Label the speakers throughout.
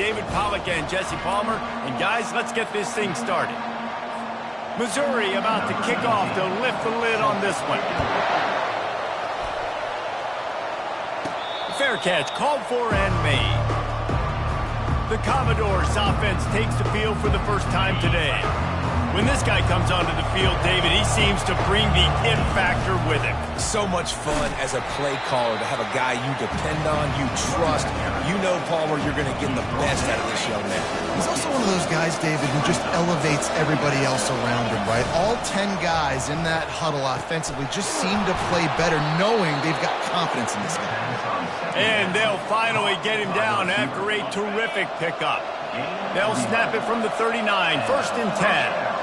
Speaker 1: David Pollack and Jesse Palmer. And guys, let's get this thing started. Missouri about to kick off to lift the lid on this one. Fair catch called for and made. The Commodores offense takes the field for the first time today. When this guy comes onto the field, David, he seems to bring the it factor with him.
Speaker 2: So much fun as a play caller to have a guy you depend on, you trust. You know, Palmer, you're going to get the best out of this young man.
Speaker 3: He's also one of those guys, David, who just elevates everybody else around him, right? All 10 guys in that huddle offensively just seem to play better knowing they've got confidence in this guy.
Speaker 1: And they'll finally get him down after a terrific pickup. They'll snap it from the 39, 1st and 10.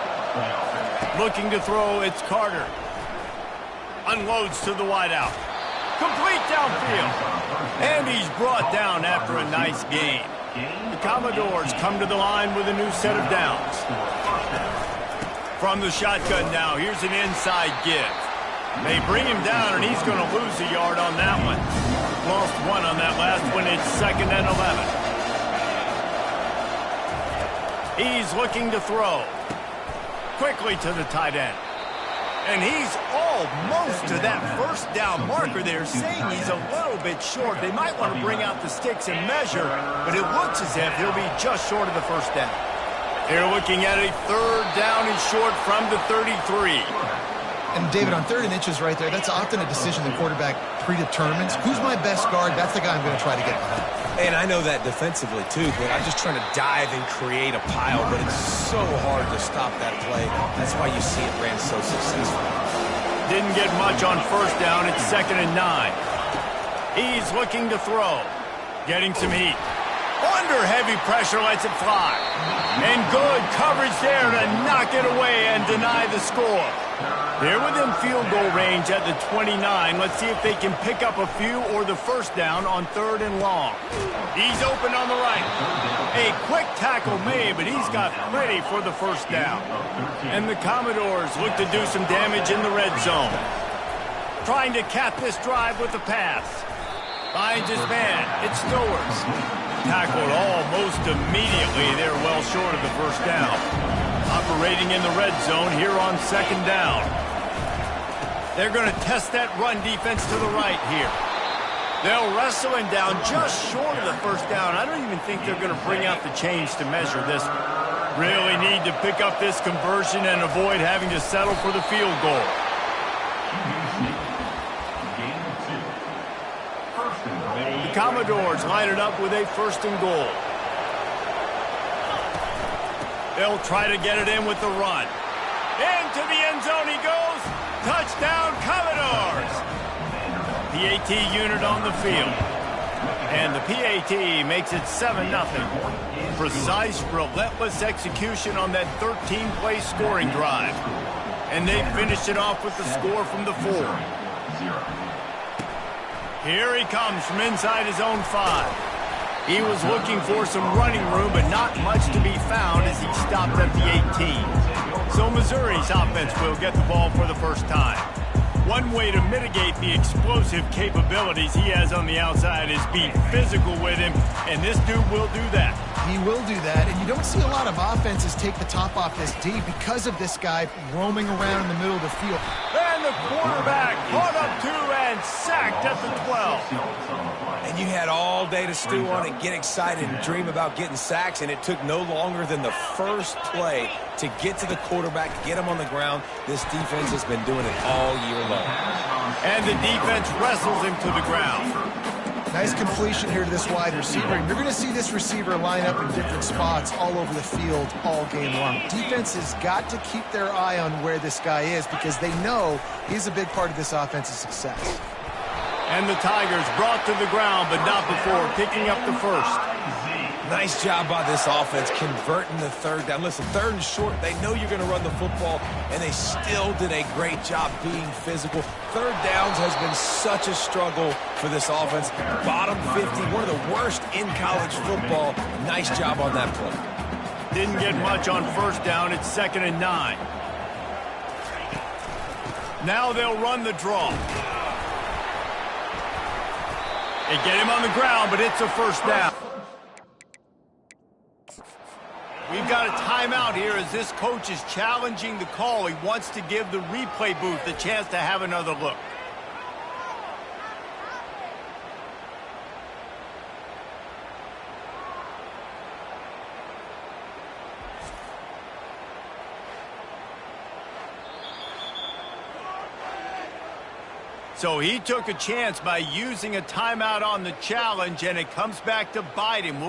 Speaker 1: Looking to throw, it's Carter. Unloads to the wideout. Complete downfield. And he's brought down after a nice gain. The Commodores come to the line with a new set of downs. From the shotgun now, here's an inside give. They bring him down, and he's going to lose a yard on that one. Lost one on that last one. It's 2nd and 11. He's looking to throw. Quickly to the tight end. And he's almost to that first down marker. They're saying he's a little bit short. They might want to bring out the sticks and measure, but it looks as if he'll be just short of the first down. They're looking at a 3rd down and short from the 33.
Speaker 3: And, David, on 3rd and inches right there, that's often a decision the quarterback predetermines. Who's my best guard? That's the guy I'm going to try to get behind.
Speaker 2: And I know that defensively, too, but I'm just trying to dive and create a pile, but it's so hard to stop that play. That's why you see it ran so successfully.
Speaker 1: Didn't get much on 1st down. It's 2nd and 9. He's looking to throw. Getting some heat. Under heavy pressure, lets it fly. And good coverage there to knock it away and deny the score. They're within field goal range at the 29. Let's see if they can pick up a few or the first down on 3rd and long. He's open on the right. A quick tackle made, but he's got plenty for the first down. And the Commodores look to do some damage in the red zone. Trying to cap this drive with the pass. Finds his man. It's Stowers. Tackled almost immediately. They're well short of the first down. Operating in the red zone here on 2nd down. They're going to test that run defense to the right here. They'll wrestle him down just short of the first down. I don't even think they're going to bring out the chains to measure this. Really need to pick up this conversion and avoid having to settle for the field goal. The Commodores line it up with a 1st and goal. They'll try to get it in with the run. Into the end zone he goes. Touchdown, Commodores! PAT unit on the field. And the PAT makes it 7-0. Precise, relentless execution on that 13-play scoring drive. And they finished it off with the score from the 4. Here he comes from inside his own 5. He was looking for some running room, but not much to be found as he stopped at the 18. So Missouri's offense will get the ball for the first time. One way to mitigate the explosive capabilities he has on the outside is be physical with him, and this dude will do that.
Speaker 3: He will do that, and you don't see a lot of offenses take the top off this D because of this guy roaming around in the middle of the field.
Speaker 1: And the quarterback caught up to and sacked at the 12.
Speaker 2: And you had all day to stew on it, get excited, and dream about getting sacks, and it took no longer than the first play to get to the quarterback, get him on the ground. This defense has been doing it all year long.
Speaker 1: And the defense wrestles him to the ground.
Speaker 3: Nice completion here to this wide receiver. And you're going to see this receiver line up in different spots all over the field all game long. Defense has got to keep their eye on where this guy is because they know he's a big part of this offense's success.
Speaker 1: And the Tigers brought to the ground, but not before picking up the first.
Speaker 2: Nice job by this offense converting the 3rd down. Listen, 3rd and short, they know you're going to run the football, and they still did a great job being physical. 3rd downs has been such a struggle for this offense. Bottom 50, one of the worst in college football. Nice job on that play.
Speaker 1: Didn't get much on 1st down. It's 2nd and 9. Now they'll run the draw. They get him on the ground, but it's a first down. We've got a timeout here as this coach is challenging the call. He wants to give the replay booth a chance to have another look. So he took a chance by using a timeout on the challenge, and it comes back to bite him.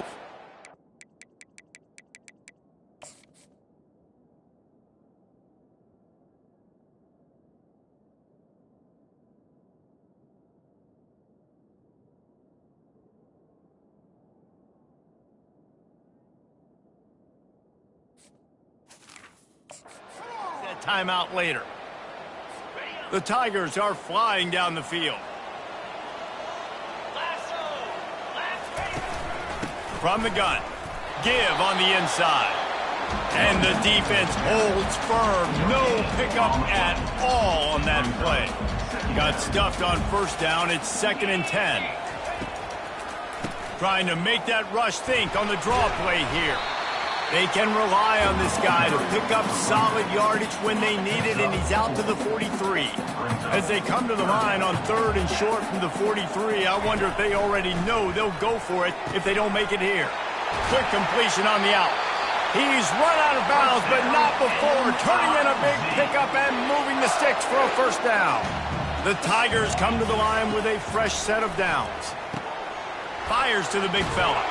Speaker 1: That timeout later. The Tigers are flying down the field. From the gun, give on the inside. And the defense holds firm. No pickup at all on that play. Got stuffed on first down. It's 2nd and 10. Trying to make that rush think on the draw play here. They can rely on this guy to pick up solid yardage when they need it, and he's out to the 43. As they come to the line on 3rd and short from the 43, I wonder if they already know they'll go for it if they don't make it here. Quick completion on the out. He's run out of bounds, but not before turning in a big pickup and moving the sticks for a first down. The Tigers come to the line with a fresh set of downs. Fires to the big fella.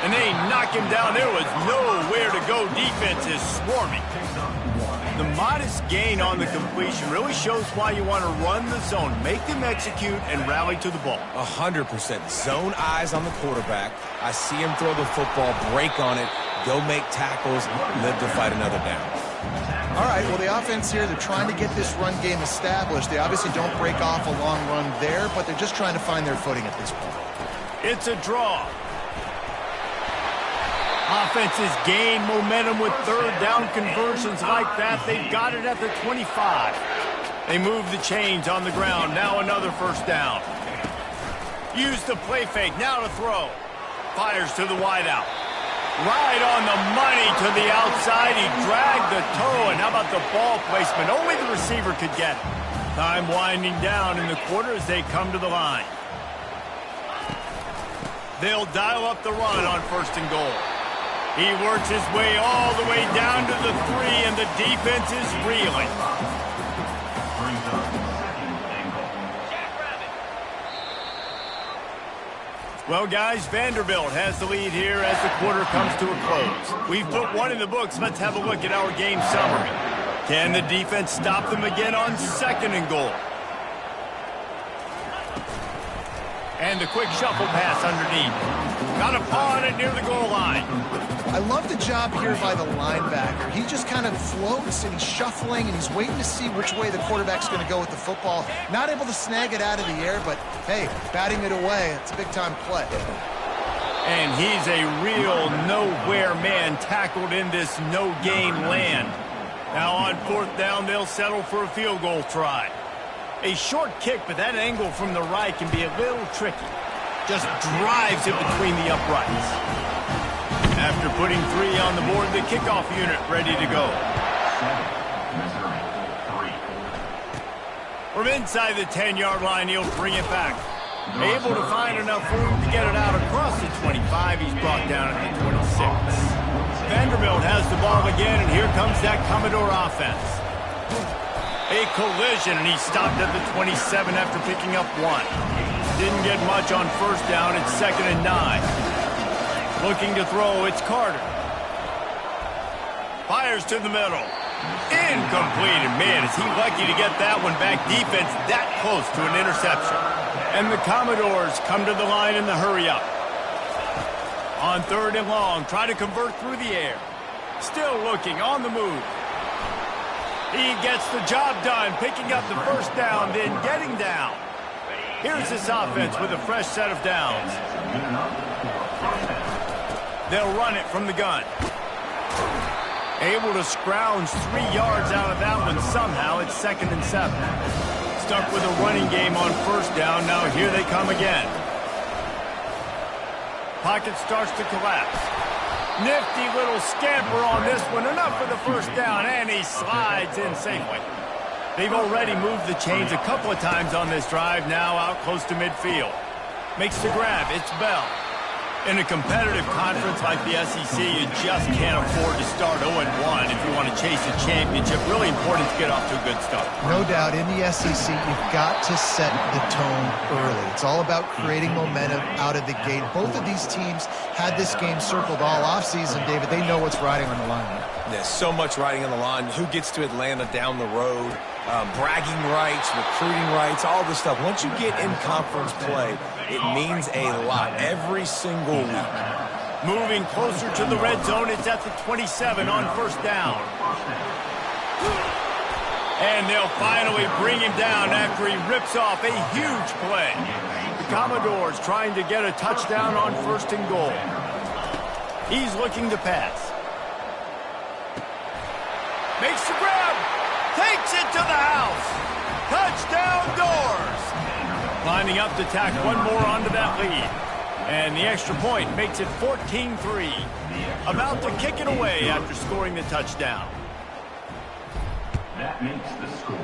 Speaker 1: And they knock him down. There was nowhere to go. Defense is swarming. The modest gain on the completion really shows why you want to run the zone. Make them execute and rally to the ball.
Speaker 2: 100%. Zone eyes on the quarterback. I see him throw the football, break on it, go make tackles, live to fight another down.
Speaker 3: All right, well, the offense here, they're trying to get this run game established. They obviously don't break off a long run there, but they're just trying to find their footing at this point.
Speaker 1: It's a draw. Offenses gain momentum with 3rd down conversions like that. They've got it at the 25. They move the chains on the ground. Now another first down. Use the play fake. Now to throw. Fires to the wideout. Right on the money to the outside. He dragged the toe. And how about the ball placement? Only the receiver could get it. Time winding down in the quarter as they come to the line. They'll dial up the run on 1st and goal. He works his way all the way down to the 3, and the defense is reeling. Well, guys, Vanderbilt has the lead here as the quarter comes to a close. We've put one in the books. Let's have a look at our game summary. Can the defense stop them again on 2nd and goal? And the quick shuffle pass underneath. Got a paw on it near the goal line.
Speaker 3: I love the job here by the linebacker. He just kind of floats and he's shuffling and he's waiting to see which way the quarterback's going to go with the football. Not able to snag it out of the air, but hey, batting it away, it's a big-time play.
Speaker 1: And he's a real nowhere man tackled in this no-gain land. Now on 4th down, they'll settle for a field goal try. A short kick, but that angle from the right can be a little tricky. Just drives it between the uprights. After putting 3 on the board, the kickoff unit ready to go. From inside the 10-yard line, he'll bring it back. Able to find enough room to get it out across the 25. He's brought down at the 26. Vanderbilt has the ball again, and here comes that Commodore offense. A collision, and he stopped at the 27 after picking up 1. Didn't get much on first down. It's 2nd and 9. Looking to throw, it's Carter. Fires to the middle. Incomplete, and man, is he lucky to get that one back. Defense that close to an interception. And the Commodores come to the line in the hurry-up. On 3rd and long, try to convert through the air. Still looking, on the move. He gets the job done, picking up the first down, then getting down. Here's this offense with a fresh set of downs. They'll run it from the gun. Able to scrounge 3 yards out of that one somehow. It's 2nd and 7. Stuck with a running game on first down. Now here they come again. Pocket starts to collapse. Nifty little scamper on this one. Enough for the first down, and he slides in safely. They've already moved the chains a couple of times on this drive, now out close to midfield. Makes the grab. It's Bell. In a competitive conference like the SEC, you just can't afford to start 0-1 if you want to chase a championship. Really important to get off to a good start.
Speaker 3: No doubt, in the SEC, you've got to set the tone early. It's all about creating momentum out of the gate. Both of these teams had this game circled all offseason, David. They know what's riding on the line.
Speaker 2: There's so much riding on the line. Who gets to Atlanta down the road? Bragging rights, recruiting rights, all this stuff. Once you get in conference play, it means a lot every single week.
Speaker 1: Moving closer to the red zone, it's at the 27 on first down. And they'll finally bring him down after he rips off a huge play. The Commodores trying to get a touchdown on first and goal. He's looking to pass. Makes the grab. Takes it to the house. Touchdown Doors. Lining up to tack one more onto that lead. And the extra point makes it 14-3. About to kick it away after scoring the touchdown.
Speaker 4: That makes the score.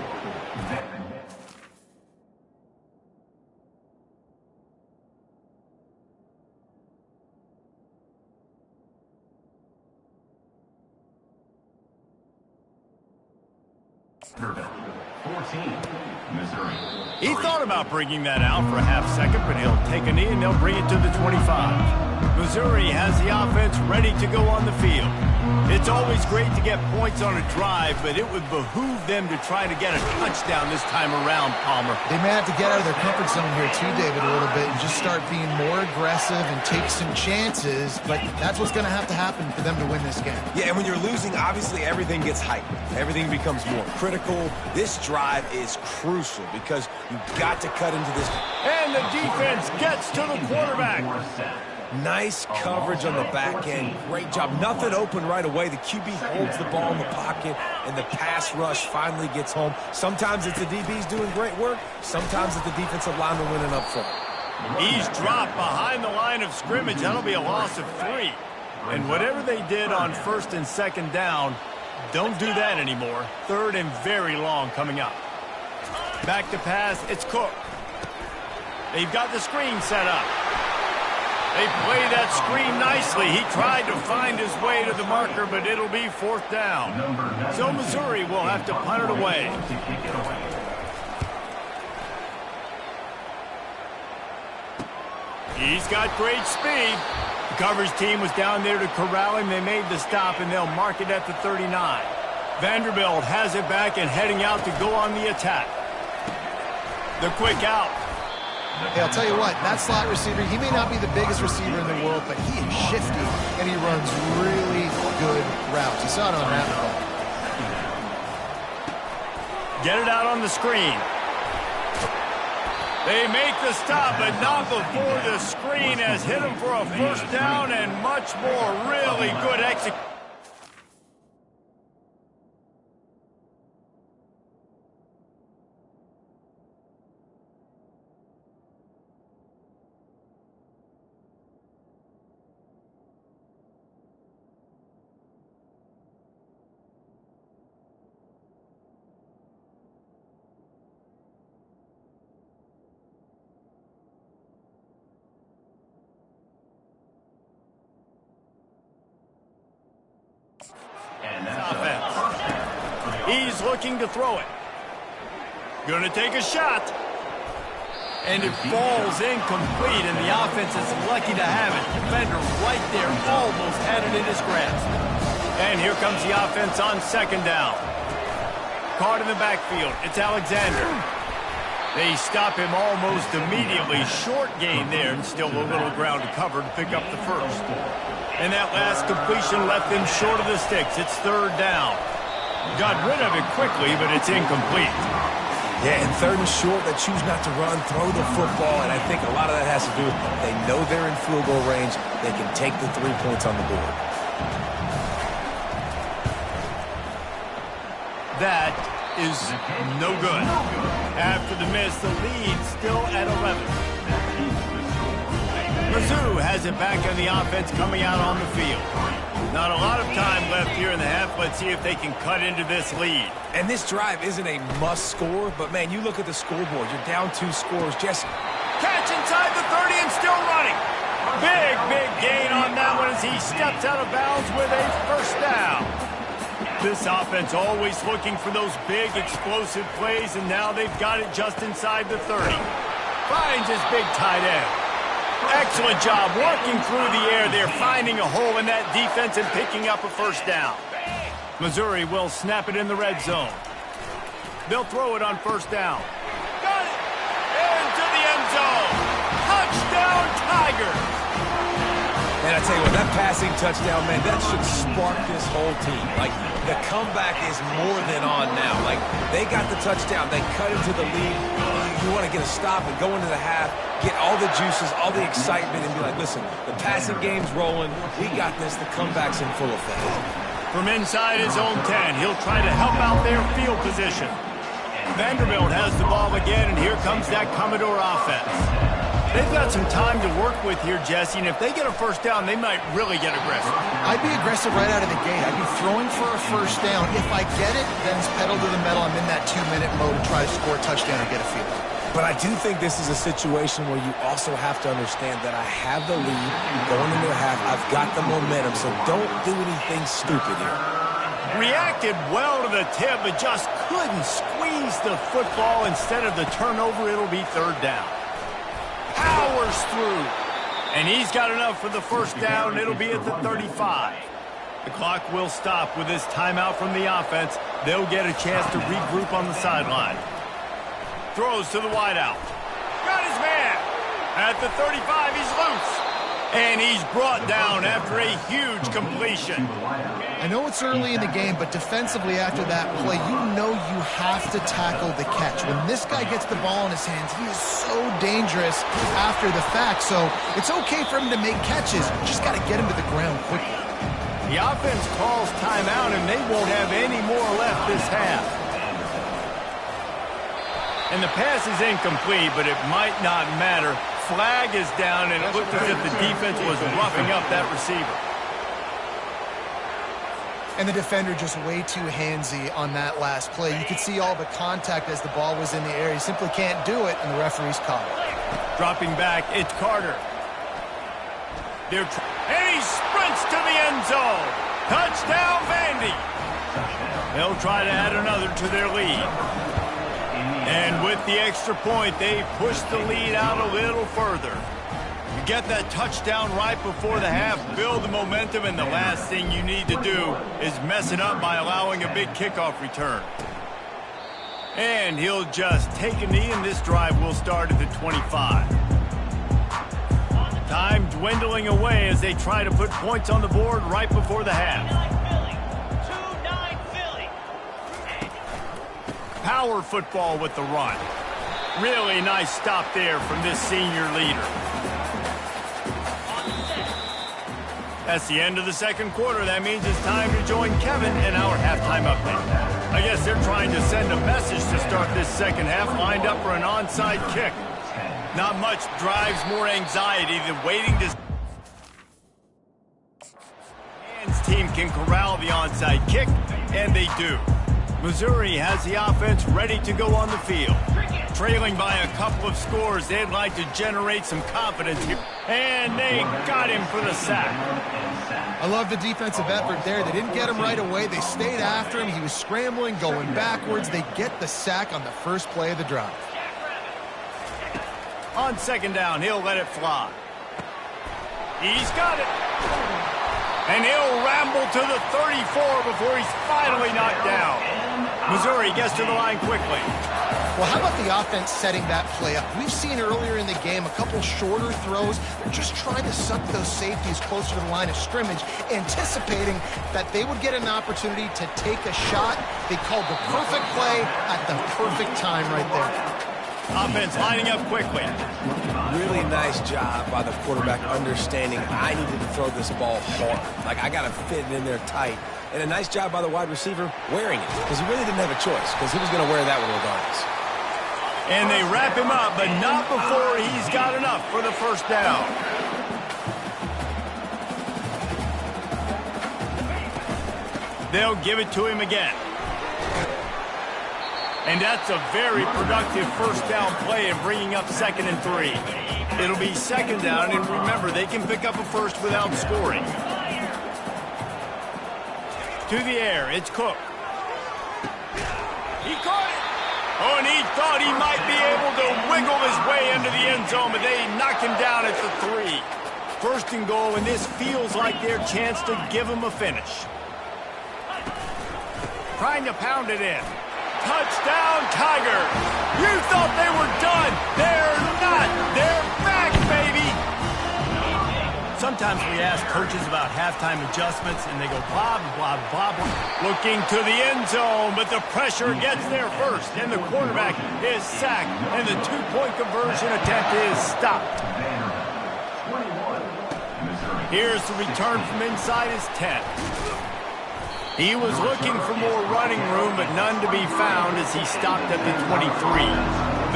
Speaker 4: Vanderbilt, 14, Missouri.
Speaker 1: He thought about bringing that out for a half second, but he'll take a knee and they'll bring it to the 25. Missouri has the offense ready to go on the field. It's always great to get points on a drive, but it would behoove them to try to get a touchdown this time around, Palmer.
Speaker 3: They may have to get out of their comfort zone here too, David, a little bit and just start being more aggressive and take some chances, but that's what's going to have to happen for them to win this game.
Speaker 2: Yeah, and when you're losing, obviously everything gets hyped. Everything becomes more critical. This drive is crucial because you've got to cut into this.
Speaker 1: And the defense gets to the quarterback.
Speaker 2: Nice coverage on the back end. Great job. Nothing open right away. The QB holds the ball in the pocket, and the pass rush finally gets home. Sometimes it's the DBs doing great work. Sometimes it's the defensive lineman winning up front.
Speaker 1: He's dropped behind the line of scrimmage. That'll be a loss of 3. And whatever they did on first and second down, don't do that anymore. Third and very long coming up. Back to pass. It's Cook. They've got the screen set up. They play that screen nicely. He tried to find his way to the marker, but it'll be fourth down. So Missouri will have to punt it away. He's got great speed. The coverage team was down there to corral him. They made the stop, and they'll mark it at the 39. Vanderbilt has it back and heading out to go on the attack. The quick out.
Speaker 3: Hey, I'll tell you what, that slot receiver, he may not be the biggest receiver in the world, but he is shifty, and he runs really good routes. You saw it on that ball.
Speaker 1: Get it out on the screen. They make the stop, but not before the screen has hit him for a first down and much more. Really good execution. Offense. He's looking to throw it. Gonna take a shot. And it falls incomplete, and the offense is lucky to have it. Defender right there almost had it in his grasp. And here comes the offense on second down. Caught in the backfield. It's Alexander. They stop him almost immediately. Short gain there, and still a little ground to cover to pick up the first. And that last completion left them short of the sticks. It's third down. Got rid of it quickly, but it's incomplete.
Speaker 2: Yeah, and third and short, they choose not to run, throw the football, and I think a lot of that has to do with they know they're in field goal range. They can take the 3 points on the board.
Speaker 1: That is no good. After the miss, the lead still at 11. Mizzou has it back on the offense coming out on the field. here in the half. Let's see if they can cut into this lead.
Speaker 2: And this drive isn't a must score, but man, you look at the scoreboard. You're down 2 scores. Just
Speaker 1: catch inside the 30 and still running. Big gain on that one as he steps out of bounds with a first down. This offense always looking for those big explosive plays, and now they've got it just inside the 30. Finds his big tight end. Excellent job working through the air there, finding a hole in that defense and picking up a first down. Missouri will snap it in the red zone. They'll throw it on first down. Got it! Into the end zone. Touchdown, Tigers!
Speaker 2: And I tell you what, that passing touchdown, man, that should spark this whole team. Like, the comeback is more than on now. Like, they got the touchdown. They cut into the lead. You want to get a stop and go into the half, get all the juices, all the excitement, and be like, listen, the passing game's rolling. We got this. The comeback's in full effect.
Speaker 1: From inside his own 10, he'll try to help out their field position. Vanderbilt has the ball again, and here comes that Commodore offense. They've got some time to work with here, Jesse, and if they get a first down, they might really get aggressive.
Speaker 3: I'd be aggressive right out of the gate. I'd be throwing for a first down. If I get it, then it's pedal to the metal. I'm in that 2-minute mode to try to score a touchdown or get a field.
Speaker 2: But I do think this is a situation where you also have to understand that I have the lead going into the half. I've got the momentum, so don't do anything stupid here.
Speaker 1: Reacted well to the tip, but just couldn't squeeze the football. Instead of the turnover, it'll be third down. Powers through. And he's got enough for the first down. It'll be at the 35. The clock will stop with this timeout from the offense. They'll get a chance to regroup on the sideline. Throws to the wideout. Got his man. At the 35, he's loose. And he's brought down after a huge completion.
Speaker 3: I know it's early in the game, but defensively after that play, you know you have to tackle the catch. When this guy gets the ball in his hands, he is so dangerous after the fact. So it's okay for him to make catches. You just got to get him to the ground quickly.
Speaker 1: The offense calls timeout, and they won't have any more left this half. And the pass is incomplete, but it might not matter. Flag is down, and it looked as if the defense was roughing up that receiver.
Speaker 3: And the defender just way too handsy on that last play. You could see all the contact as the ball was in the air. He simply can't do it, and the referee's caught it.
Speaker 1: Dropping back, it's Carter. And he sprints to the end zone. Touchdown, Vandy. They'll try to add another to their lead. And with the extra point, they push the lead out a little further. You get that touchdown right before the half, build the momentum, and the last thing you need to do is mess it up by allowing a big kickoff return. And he'll just take a knee, and this drive will start at the 25. Time dwindling away as they try to put points on the board right before the half. Power football with the run. Really nice stop there from this senior leader. That's the end of the second quarter. That means it's time to join Kevin in our halftime update. I guess they're trying to send a message to start this second half, lined up for an onside kick. Not much drives more anxiety than waiting to... Man's team can corral the onside kick, and they do. Missouri has the offense ready to go on the field. Trailing by a couple of scores, they'd like to generate some confidence here. And they got him for the sack.
Speaker 3: I love the defensive effort there. They didn't get him right away. They stayed after him. He was scrambling, going backwards. They get the sack on the first play of the drive.
Speaker 1: On second down, he'll let it fly. He's got it. And he'll ramble to the 34 before he's finally knocked down. Missouri gets to the line quickly.
Speaker 3: Well, how about the offense setting that play up? We've seen earlier in the game a couple shorter throws. They're just trying to suck those safeties closer to the line of scrimmage, anticipating that they would get an opportunity to take a shot. They called the perfect play at the perfect time right there.
Speaker 1: Offense lining up quickly.
Speaker 2: Really nice job by the quarterback understanding I needed to throw this ball hard. Like, I got to fit it in there tight. And a nice job by the wide receiver wearing it, because he really didn't have a choice, because he was going to wear that one regardless.
Speaker 1: And they wrap him up, but not before he's got enough for the first down. They'll give it to him again. And that's a very productive first down play in bringing up 2nd and 3. It'll be 2nd down, and remember, they can pick up a first without scoring. To the air, it's Cook. He caught it. Oh, and he thought he might be able to wiggle his way into the end zone, but they knock him down at the 3. 1st and goal, and this feels like their chance to give him a finish. Trying to pound it in. Touchdown, Tiger. You thought they were done. They're not. They're back, baby. Sometimes we ask coaches about halftime adjustments, and they go blah, blah, blah, blah. Looking to the end zone, but the pressure gets there first, and the quarterback is sacked, and the 2-point conversion attempt is stopped. Here's the return from inside his 10. He was looking for more running room, but none to be found as he stopped at the 23.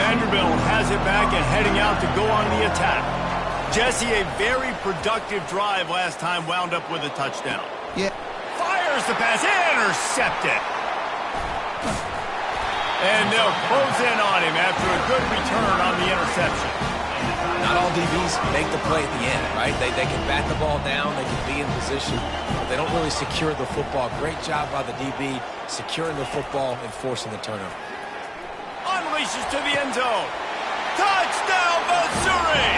Speaker 1: Vanderbilt has it back and heading out to go on the attack. Jesse, a very productive drive last time, wound up with a touchdown.
Speaker 3: Yeah.
Speaker 1: Fires the pass, intercepted. And they'll close in on him after a good return on the interception.
Speaker 2: Not all DBs make the play at the end, right? They can bat the ball down, they can be in position, but they don't really secure the football. Great job by the DB securing the football and forcing the turnover.
Speaker 1: Unleashes to the end zone. Touchdown, Missouri!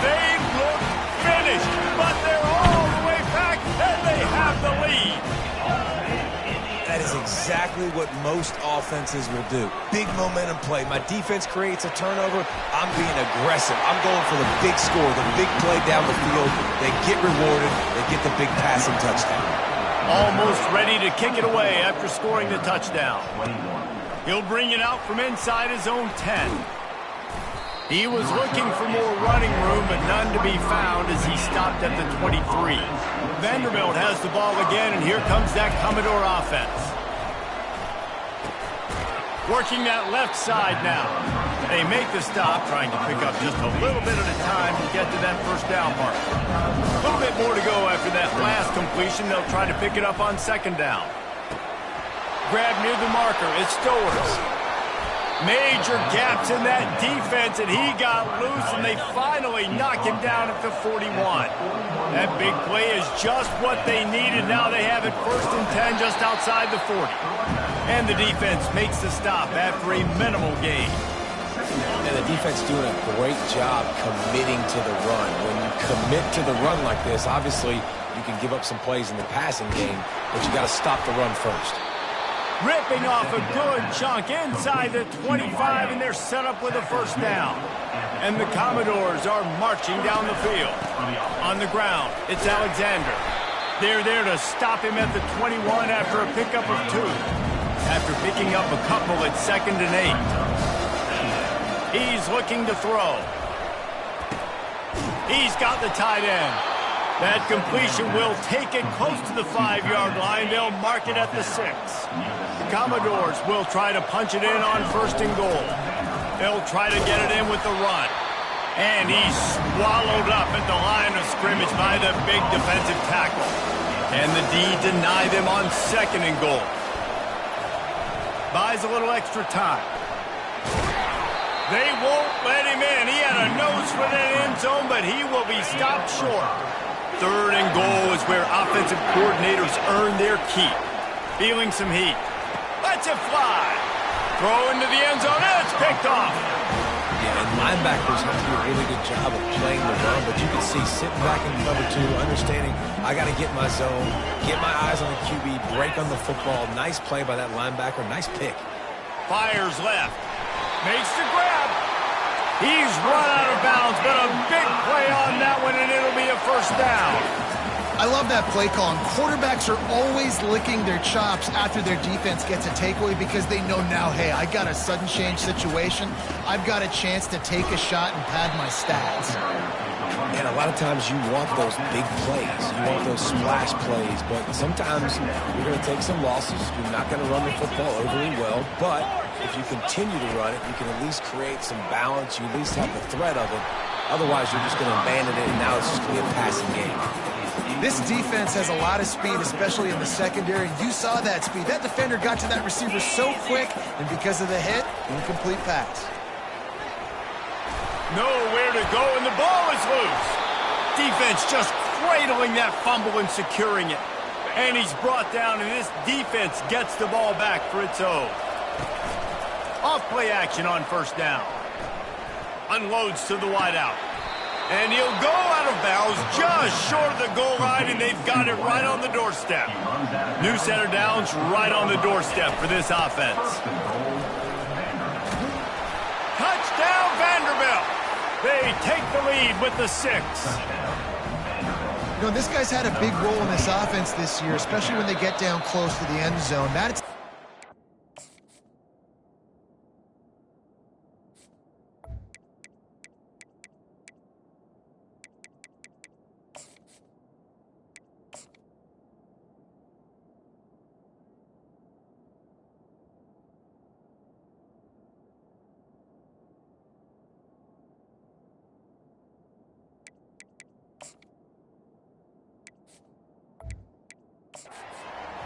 Speaker 1: They look finished, but they're all the way back, and they have the lead.
Speaker 2: That is exactly what most offenses will do. Big momentum play. My defense creates a turnover. I'm being aggressive. I'm going for the big score, the big play down the field. They get rewarded. They get the big passing touchdown.
Speaker 1: Almost ready to kick it away after scoring the touchdown. He'll bring it out from inside his own 10. He was looking for more running room, but none to be found as he stopped at the 23. Vanderbilt has the ball again, and here comes that Commodore offense. Working that left side now. They make the stop, trying to pick up just a little bit at a time to get to that first down mark. A little bit more to go after that last completion. They'll try to pick it up on 2nd down. Grab near the marker. It's Stowers. Major gaps in that defense, and he got loose, and they finally knock him down at the 41. That big play is just what they needed. Now they have it 1st and 10 just outside the 40. And the defense makes the stop after a minimal gain.
Speaker 2: And the defense doing a great job committing to the run. When you commit to the run like this, obviously you can give up some plays in the passing game, but you got to stop the run first.
Speaker 1: Ripping off a good chunk inside the 25, and they're set up with a first down. And the Commodores are marching down the field. On the ground, it's Alexander. They're there to stop him at the 21 after a pickup of 2. After picking up a couple at 2nd and 8. He's looking to throw. He's got the tight end. That completion will take it close to the 5-yard line. They'll mark it at the 6. The Commodores will try to punch it in on 1st and goal. They'll try to get it in with the run. And he's swallowed up at the line of scrimmage by the big defensive tackle. And the D deny them on 2nd and goal. Buys a little extra time. They won't let him in. He had a nose for that end zone, but he will be stopped short. 3rd and goal is where offensive coordinators earn their keep. Feeling some heat. Lets it fly. Throw into the end zone. It's picked off.
Speaker 2: Yeah, and linebackers have to do a really good job of playing the run, but you can see sitting back in cover 2, understanding I got to get my zone, get my eyes on the QB, break on the football. Nice play by that linebacker. Nice pick.
Speaker 1: Fires left. Makes the grab. He's run out of bounds, but a big play on that one, and it'll be a first down.
Speaker 3: I love that play call. And quarterbacks are always licking their chops after their defense gets a takeaway because they know now, hey, I got a sudden change situation. I've got a chance to take a shot and pad my stats.
Speaker 2: And a lot of times you want those big plays. You want those splash plays. But sometimes you're going to take some losses. You're not going to run the football overly well. But if you continue to run it, you can at least create some balance. You at least have the threat of it. Otherwise, you're just going to abandon it, and now it's just going to be a passing game.
Speaker 3: This defense has a lot of speed, especially in the secondary. You saw that speed. That defender got to that receiver so quick, and because of the hit, incomplete pass.
Speaker 1: Nowhere to go, and the ball is loose. Defense just cradling that fumble and securing it. And he's brought down, and this defense gets the ball back for its own. Off-play action on first down. Unloads to the wideout. And he'll go out of bounds just short of the goal line, and they've got it right on the doorstep. New center downs right on the doorstep for this offense. Touchdown, Vanderbilt. They take the lead with the 6.
Speaker 3: You know, this guy's had a big role in this offense this year, especially when they get down close to the end zone. That's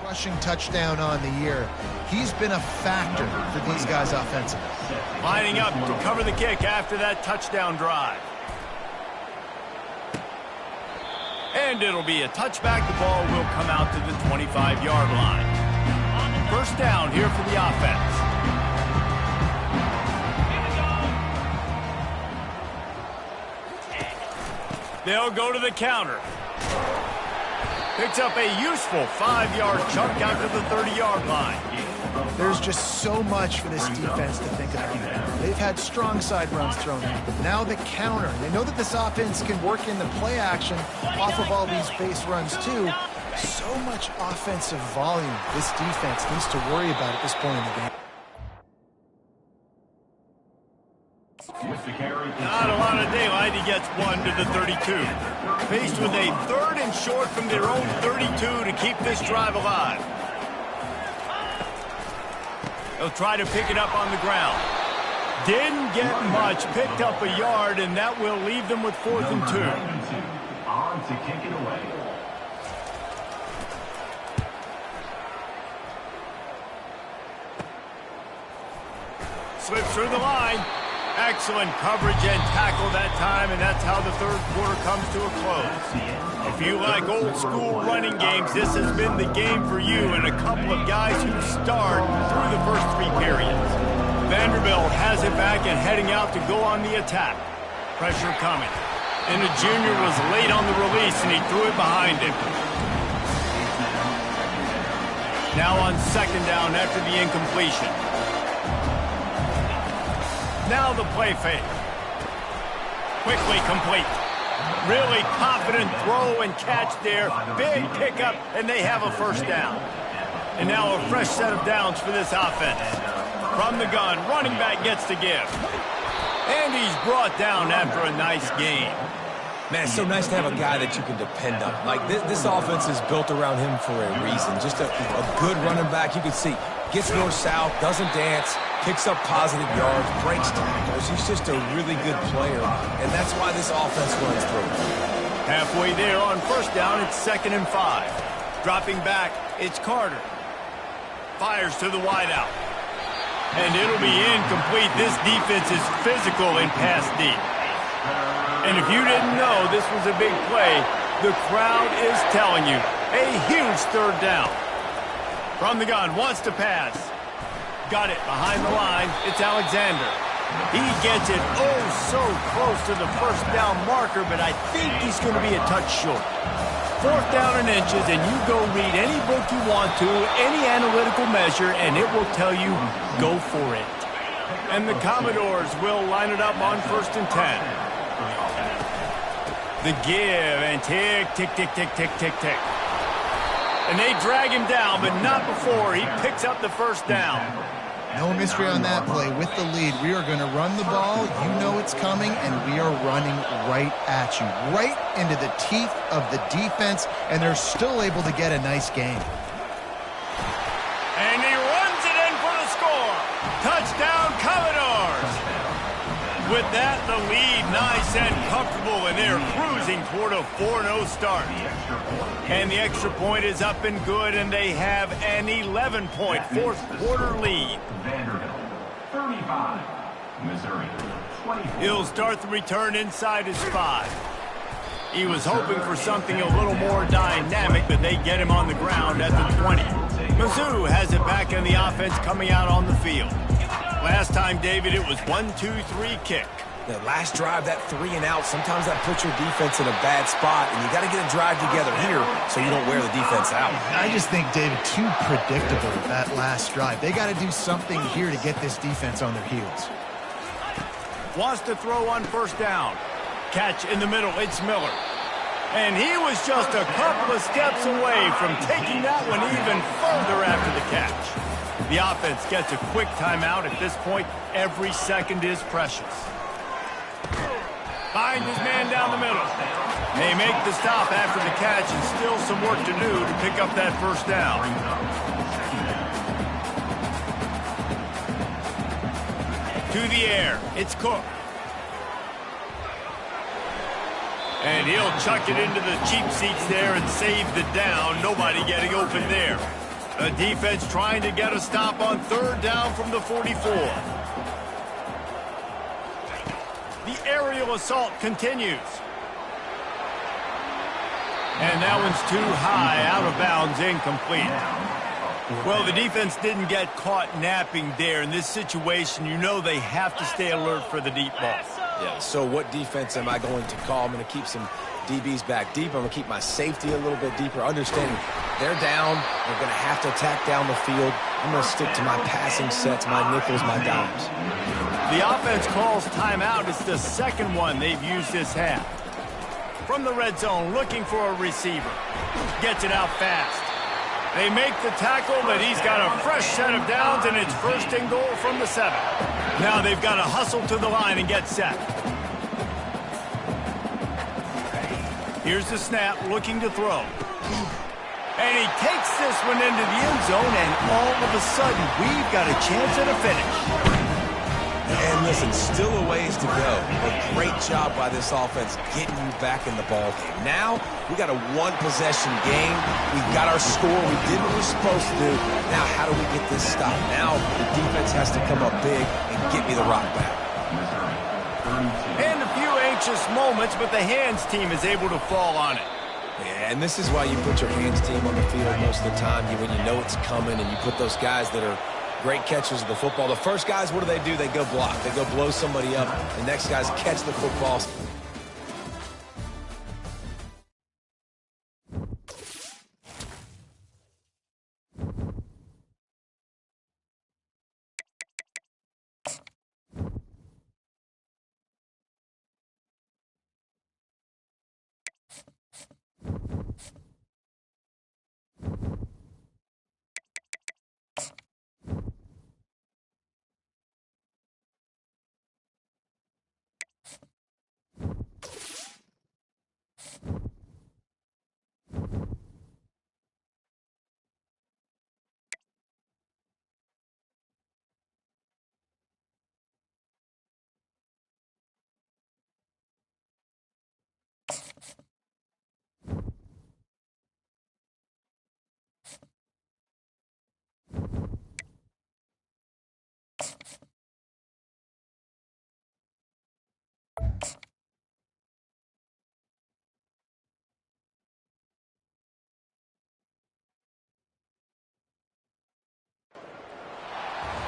Speaker 3: rushing touchdown on the year. He's been a factor for these guys offensively.
Speaker 1: Lining up to cover the kick after that touchdown drive. And it'll be a touchback. The ball will come out to the 25-yard line. First down here for the offense. They'll go to the counter. Picks up a useful 5-yard chunk out to the 30-yard line.
Speaker 3: There's just so much for this defense to think about. They've had strong side runs thrown in. Now the counter. They know that this offense can work in the play action off of all these base runs too. So much offensive volume this defense needs to worry about at this point in the game.
Speaker 1: Not a lot of daylight. He gets 1 to the 32. Faced with a 3rd and short from their own 32 to keep this drive alive. They'll try to pick it up on the ground. Didn't get much. Picked up a yard, and that will leave them with 4th and 2.
Speaker 4: On to kick it away.
Speaker 1: Slips through the line. Excellent coverage and tackle that time, and that's how the 3rd quarter comes to a close. If you like old school running games, this has been the game for you and a couple of guys who start through the first 3 periods. Vanderbilt has it back and heading out to go on the attack. Pressure coming. And the junior was late on the release, and he threw it behind him. Now on 2nd down after the incompletion. Now the play fake. Quickly complete. Really confident throw and catch there. Big pickup, and they have a first down. And now a fresh set of downs for this offense. From the gun, running back gets to give. And he's brought down after a nice gain.
Speaker 2: Man, it's so nice to have a guy that you can depend on. Like, this offense is built around him for a reason. Just a good running back. You can see, gets north-south, doesn't dance, picks up positive yards, breaks tackles. He's just a really good player, and that's why this offense runs through.
Speaker 1: Halfway there on first down, it's 2nd and 5. Dropping back, it's Carter. Fires to the wideout. And it'll be incomplete. This defense is physical in pass deep. And if you didn't know this was a big play, the crowd is telling you. A huge 3rd down. From the gun, wants to pass. Got it behind the line. It's Alexander. He gets it oh so close to the first down marker, but I think he's going to be a touch short. 4th down and inches, and you go read any book you want to, any analytical measure, and it will tell you, go for it. And the Commodores will line it up on 1st and 10. The give, and tick, tick, tick, tick, tick, tick, tick. And they drag him down, but not before he picks up the first down.
Speaker 3: No mystery on that play. With the lead, we are going to run the ball. You know it's coming, and we are running right at you, right into the teeth of the defense, and they're still able to get a nice game.
Speaker 1: And he runs it in for the score. Touchdown, Commodores. With that, the lead nice and comfortable, and they're cruising toward a 4-0 start. And the extra point is up and good, and they have an 11-point fourth-quarter lead.
Speaker 4: Vanderbilt, 35. Missouri, 24.
Speaker 1: He'll start the return inside his 5. He was hoping for something a little more dynamic, but they get him on the ground at the 20. Mizzou has it back in the offense coming out on the field. Last time, David, it was 1-2-3 kick.
Speaker 2: The last drive, that 3 and out, sometimes that puts your defense in a bad spot, and you got to get a drive together here so you don't wear the defense out.
Speaker 3: I just think, David, too predictable that last drive. They got to do something here to get this defense on their heels.
Speaker 1: Wants to throw on first down. Catch in the middle, it's Miller. And he was just a couple of steps away from taking that one even further after the catch. The offense gets a quick timeout. At this point, every second is precious. Finds his man down the middle. They make the stop after the catch, and still some work to do to pick up that first down. To the air, it's Cook. And he'll chuck it into the cheap seats there and save the down. Nobody getting open there. The defense trying to get a stop on third down from the 44. The aerial assault continues. And that one's too high, out of bounds, incomplete. Well, the defense didn't get caught napping there. In this situation, you know they have to stay alert for the deep ball.
Speaker 2: Yeah, so what defense am I going to call? I'm going to keep some DBs back deep. I'm going to keep my safety a little bit deeper, understanding they're down. They're going to have to attack down the field. I'm going to stick to my passing sets, my nickels, my dimes.
Speaker 1: The offense calls timeout. It's the second one they've used this half. From the red zone, looking for a receiver. Gets it out fast. They make the tackle, but he's got a fresh set of downs, and it's first and goal from the 7. Now they've got to hustle to the line and get set. Here's the snap, looking to throw. And he takes this one into the end zone, and all of a sudden, we've got a chance at a finish.
Speaker 2: And listen, still a ways to go. A great job by this offense getting you back in the ball game. Now, we got a one-possession game. We got our score. We did what we're supposed to do. Now, how do we get this stop? Now, the defense has to come up big and get me the rock back.
Speaker 1: And a few anxious moments, but the hands team is able to fall on it.
Speaker 2: Yeah, and this is why you put your hands team on the field most of the time when you know it's coming, and you put those guys that are great catchers of the football. The first guys, what do? They go block. They go blow somebody up. The next guys catch the football.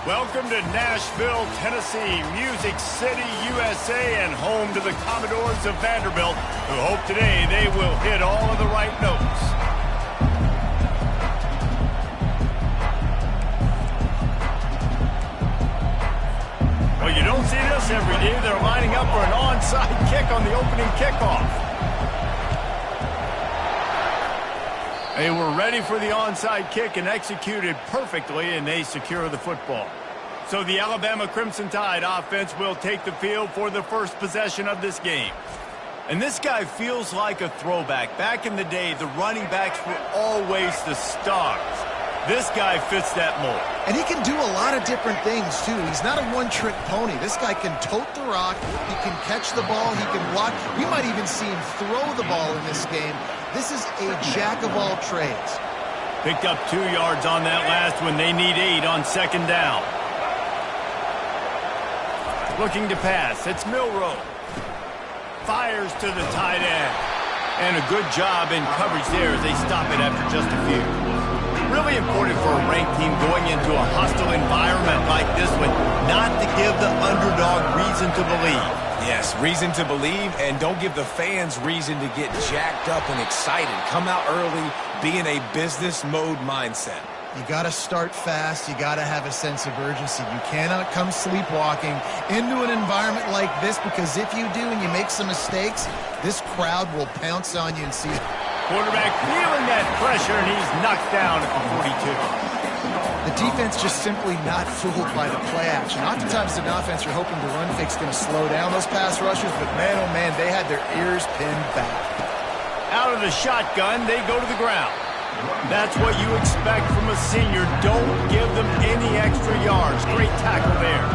Speaker 1: Welcome to Nashville, Tennessee, Music City, USA, and home to the Commodores of Vanderbilt, who hope today they will hit all of the right notes. Well, you don't see this every day. They're lining up for an onside kick on the opening kickoff. They were ready for the onside kick and executed perfectly, and they secure the football. So the Alabama Crimson Tide offense will take the field for the first possession of this game. And this guy feels like a throwback. Back in the day, the running backs were always the stars. This guy fits that mold.
Speaker 3: And he can do a lot of different things, too. He's not a one-trick pony. This guy can tote the rock. He can catch the ball. He can block. We might even see him throw the ball in this game. This is a jack of all trades.
Speaker 1: Picked up 2 yards on that last one. They need 8 on second down. Looking to pass. It's Milroe. Fires to the tight end. And a good job in coverage there as they stop it after just a few. Really important for a ranked team going into a hostile environment like this one not to give the underdog reason to believe.
Speaker 2: Yes, reason to believe, and don't give the fans reason to get jacked up and excited. Come out early, be in a business mode mindset.
Speaker 3: You got to start fast. You got to have a sense of urgency. You cannot come sleepwalking into an environment like this, because if you do and you make some mistakes, this crowd will pounce on you and see.
Speaker 1: Quarterback feeling that pressure, and he's knocked down at the 42.
Speaker 3: The defense just simply not fooled by the play action. Oftentimes, an offense you're hoping the run fix going to slow down those pass rushers, but man, oh man, they had their ears pinned back. Out of the shotgun, they go to the ground. That's what you expect from a senior. Don't give them any extra yards. Great tackle there.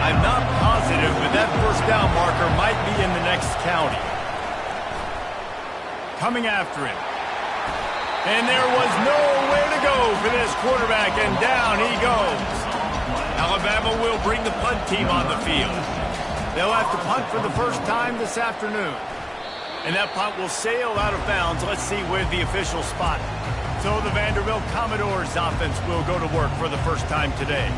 Speaker 3: I'm not positive, but that first down marker might be in the next county. Coming after him. And there was nowhere to go for this quarterback, and down he goes. Alabama will bring the punt team on the field. They'll have to punt for the first time this afternoon. And that punt will sail out of bounds. Let's see where the official spot. So the Vanderbilt Commodores offense will go to work for the first time today.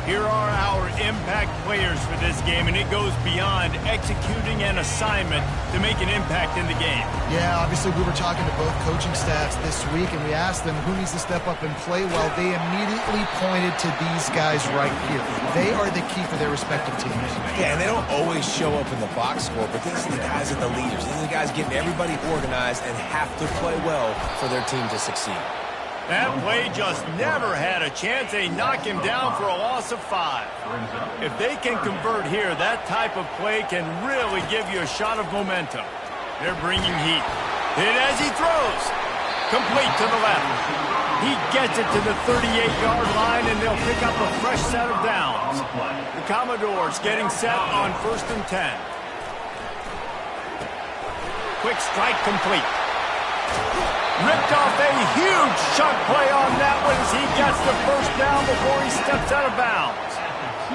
Speaker 3: Here are our impact players for this game, and it goes beyond executing an assignment to make an impact in the game. Yeah, obviously we were talking to both coaching staffs this week, and we asked them who needs to step up and play well. They immediately pointed to these guys right here. They are the key for their respective teams.
Speaker 2: Yeah, and they don't always show up in the box score, but these are the guys that are the leaders. These are the guys getting everybody organized and have to play well for their team to succeed.
Speaker 1: That play just never had a chance. They knock him down for a loss of 5. If they can convert here, that type of play can really give you a shot of momentum. They're bringing heat. Hit as he throws. Complete to the left. He gets it to the 38-yard line, and they'll pick up a fresh set of downs. The Commodores getting set on 1st and 10. Quick strike complete. Ripped off a huge chunk play on that one as he gets the first down before he steps out of bounds.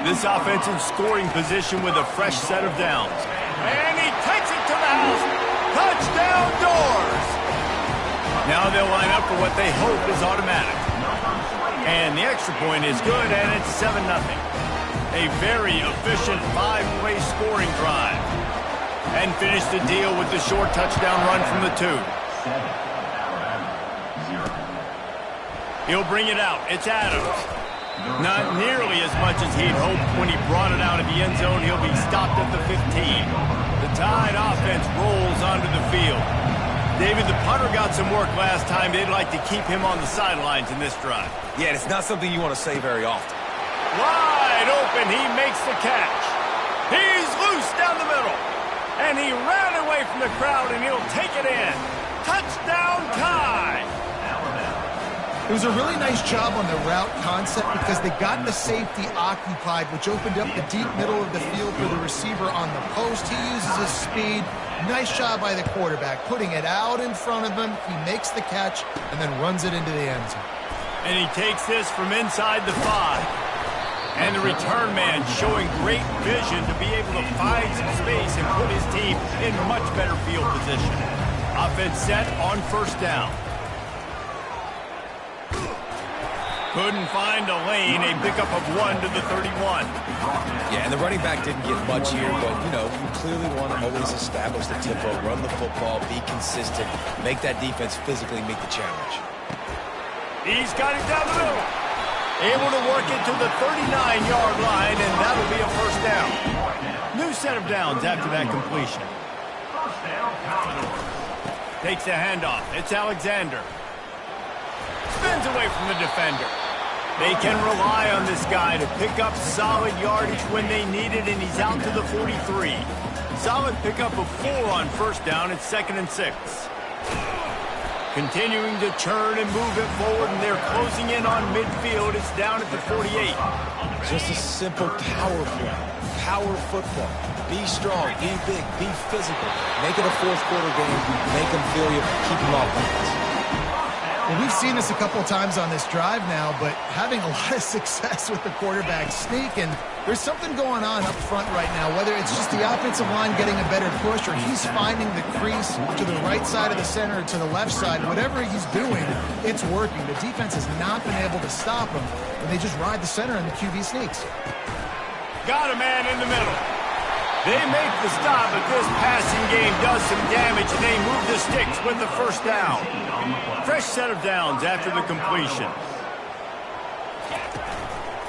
Speaker 1: This offensive scoring position with a fresh set of downs. And he takes it to the house. Touchdown Doors! Now they'll line up for what they hope is automatic. And the extra point is good, and it's 7-0. A very efficient 5-play scoring drive. And finish the deal with the short touchdown run from the 2. He'll bring it out. It's Adams. Not nearly as much as he'd hoped when he brought it out of the end zone. He'll be stopped at the 15. The Tide offense rolls onto the field. David, the punter got some work last time. They'd like to keep him on the sidelines in this drive.
Speaker 2: Yeah, it's not something you want to say very often.
Speaker 1: Wide open. He makes the catch. He's loose down the middle. And he ran away from the crowd, and he'll take it in. Touchdown Tide.
Speaker 3: It was a really nice job on the route concept because they got the safety occupied, which opened up the deep middle of the field for the receiver on the post. He uses his speed. Nice job by the quarterback, putting it out in front of him. He makes the catch and then runs it into the end zone.
Speaker 1: And he takes this from inside the 5. And the return man showing great vision to be able to find some space and put his team in much better field position. Offense set on 1st down. Couldn't find a lane, a pickup of 1 to the 31.
Speaker 2: Yeah, and the running back didn't get much here, but, you know, you clearly want to always establish the tempo, run the football, be consistent, make that defense physically meet the challenge.
Speaker 1: He's got it down the middle. Able to work it to the 39-yard line, and that'll be a first down. New set of downs after that completion. Takes the handoff. It's Alexander. Spins away from the defender. They can rely on this guy to pick up solid yardage when they need it, and he's out to the 43. Solid pickup of 4 on 1st down. It's 2nd and 6. Continuing to churn and move it forward, and they're closing in on midfield. It's down at the 48.
Speaker 2: Just a simple power play. Power football. Be strong, be big, be physical. Make it a fourth quarter game. Make them feel you. Keep them off balance.
Speaker 3: Well, we've seen this a couple of times on this drive now, but having a lot of success with the quarterback sneak, and there's something going on up front right now, whether it's just the offensive line getting a better push or he's finding the crease to the right side of the center or to the left side. Whatever he's doing, it's working. The defense has not been able to stop him, and they just ride the center and the QB sneaks.
Speaker 1: Got a man in the middle. They make the stop, but this passing game does some damage, and they move the sticks with the first down. Fresh set of downs after the completion.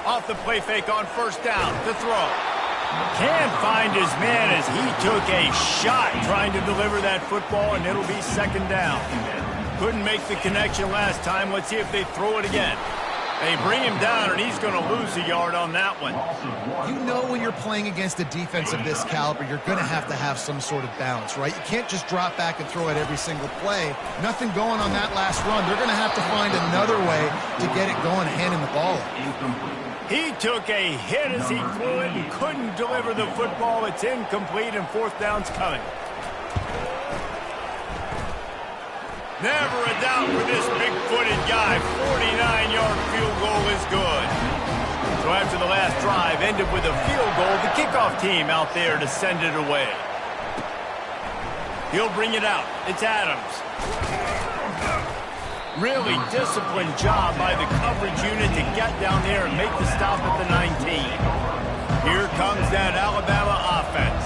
Speaker 1: Off the play fake on first down to throw. Can't find his man as he took a shot trying to deliver that football, and it'll be second down. Couldn't make the connection last time. Let's see if they throw it again. They bring him down, and he's going to lose a yard on that one.
Speaker 3: You know when you're playing against a defense of this caliber, you're going to have some sort of balance, right? You can't just drop back and throw it every single play. Nothing going on that last run. They're going to have to find another way to get it going, handing the ball up.
Speaker 1: He took a hit as he threw it and couldn't deliver the football. It's incomplete, and fourth down's coming. Never a doubt for this big-footed guy. 49-yard field goal is good. So after the last drive ended with a field goal, the kickoff team out there to send it away. He'll bring it out. It's Adams. Really disciplined job by the coverage unit to get down there and make the stop at the 19. Here comes that Alabama offense.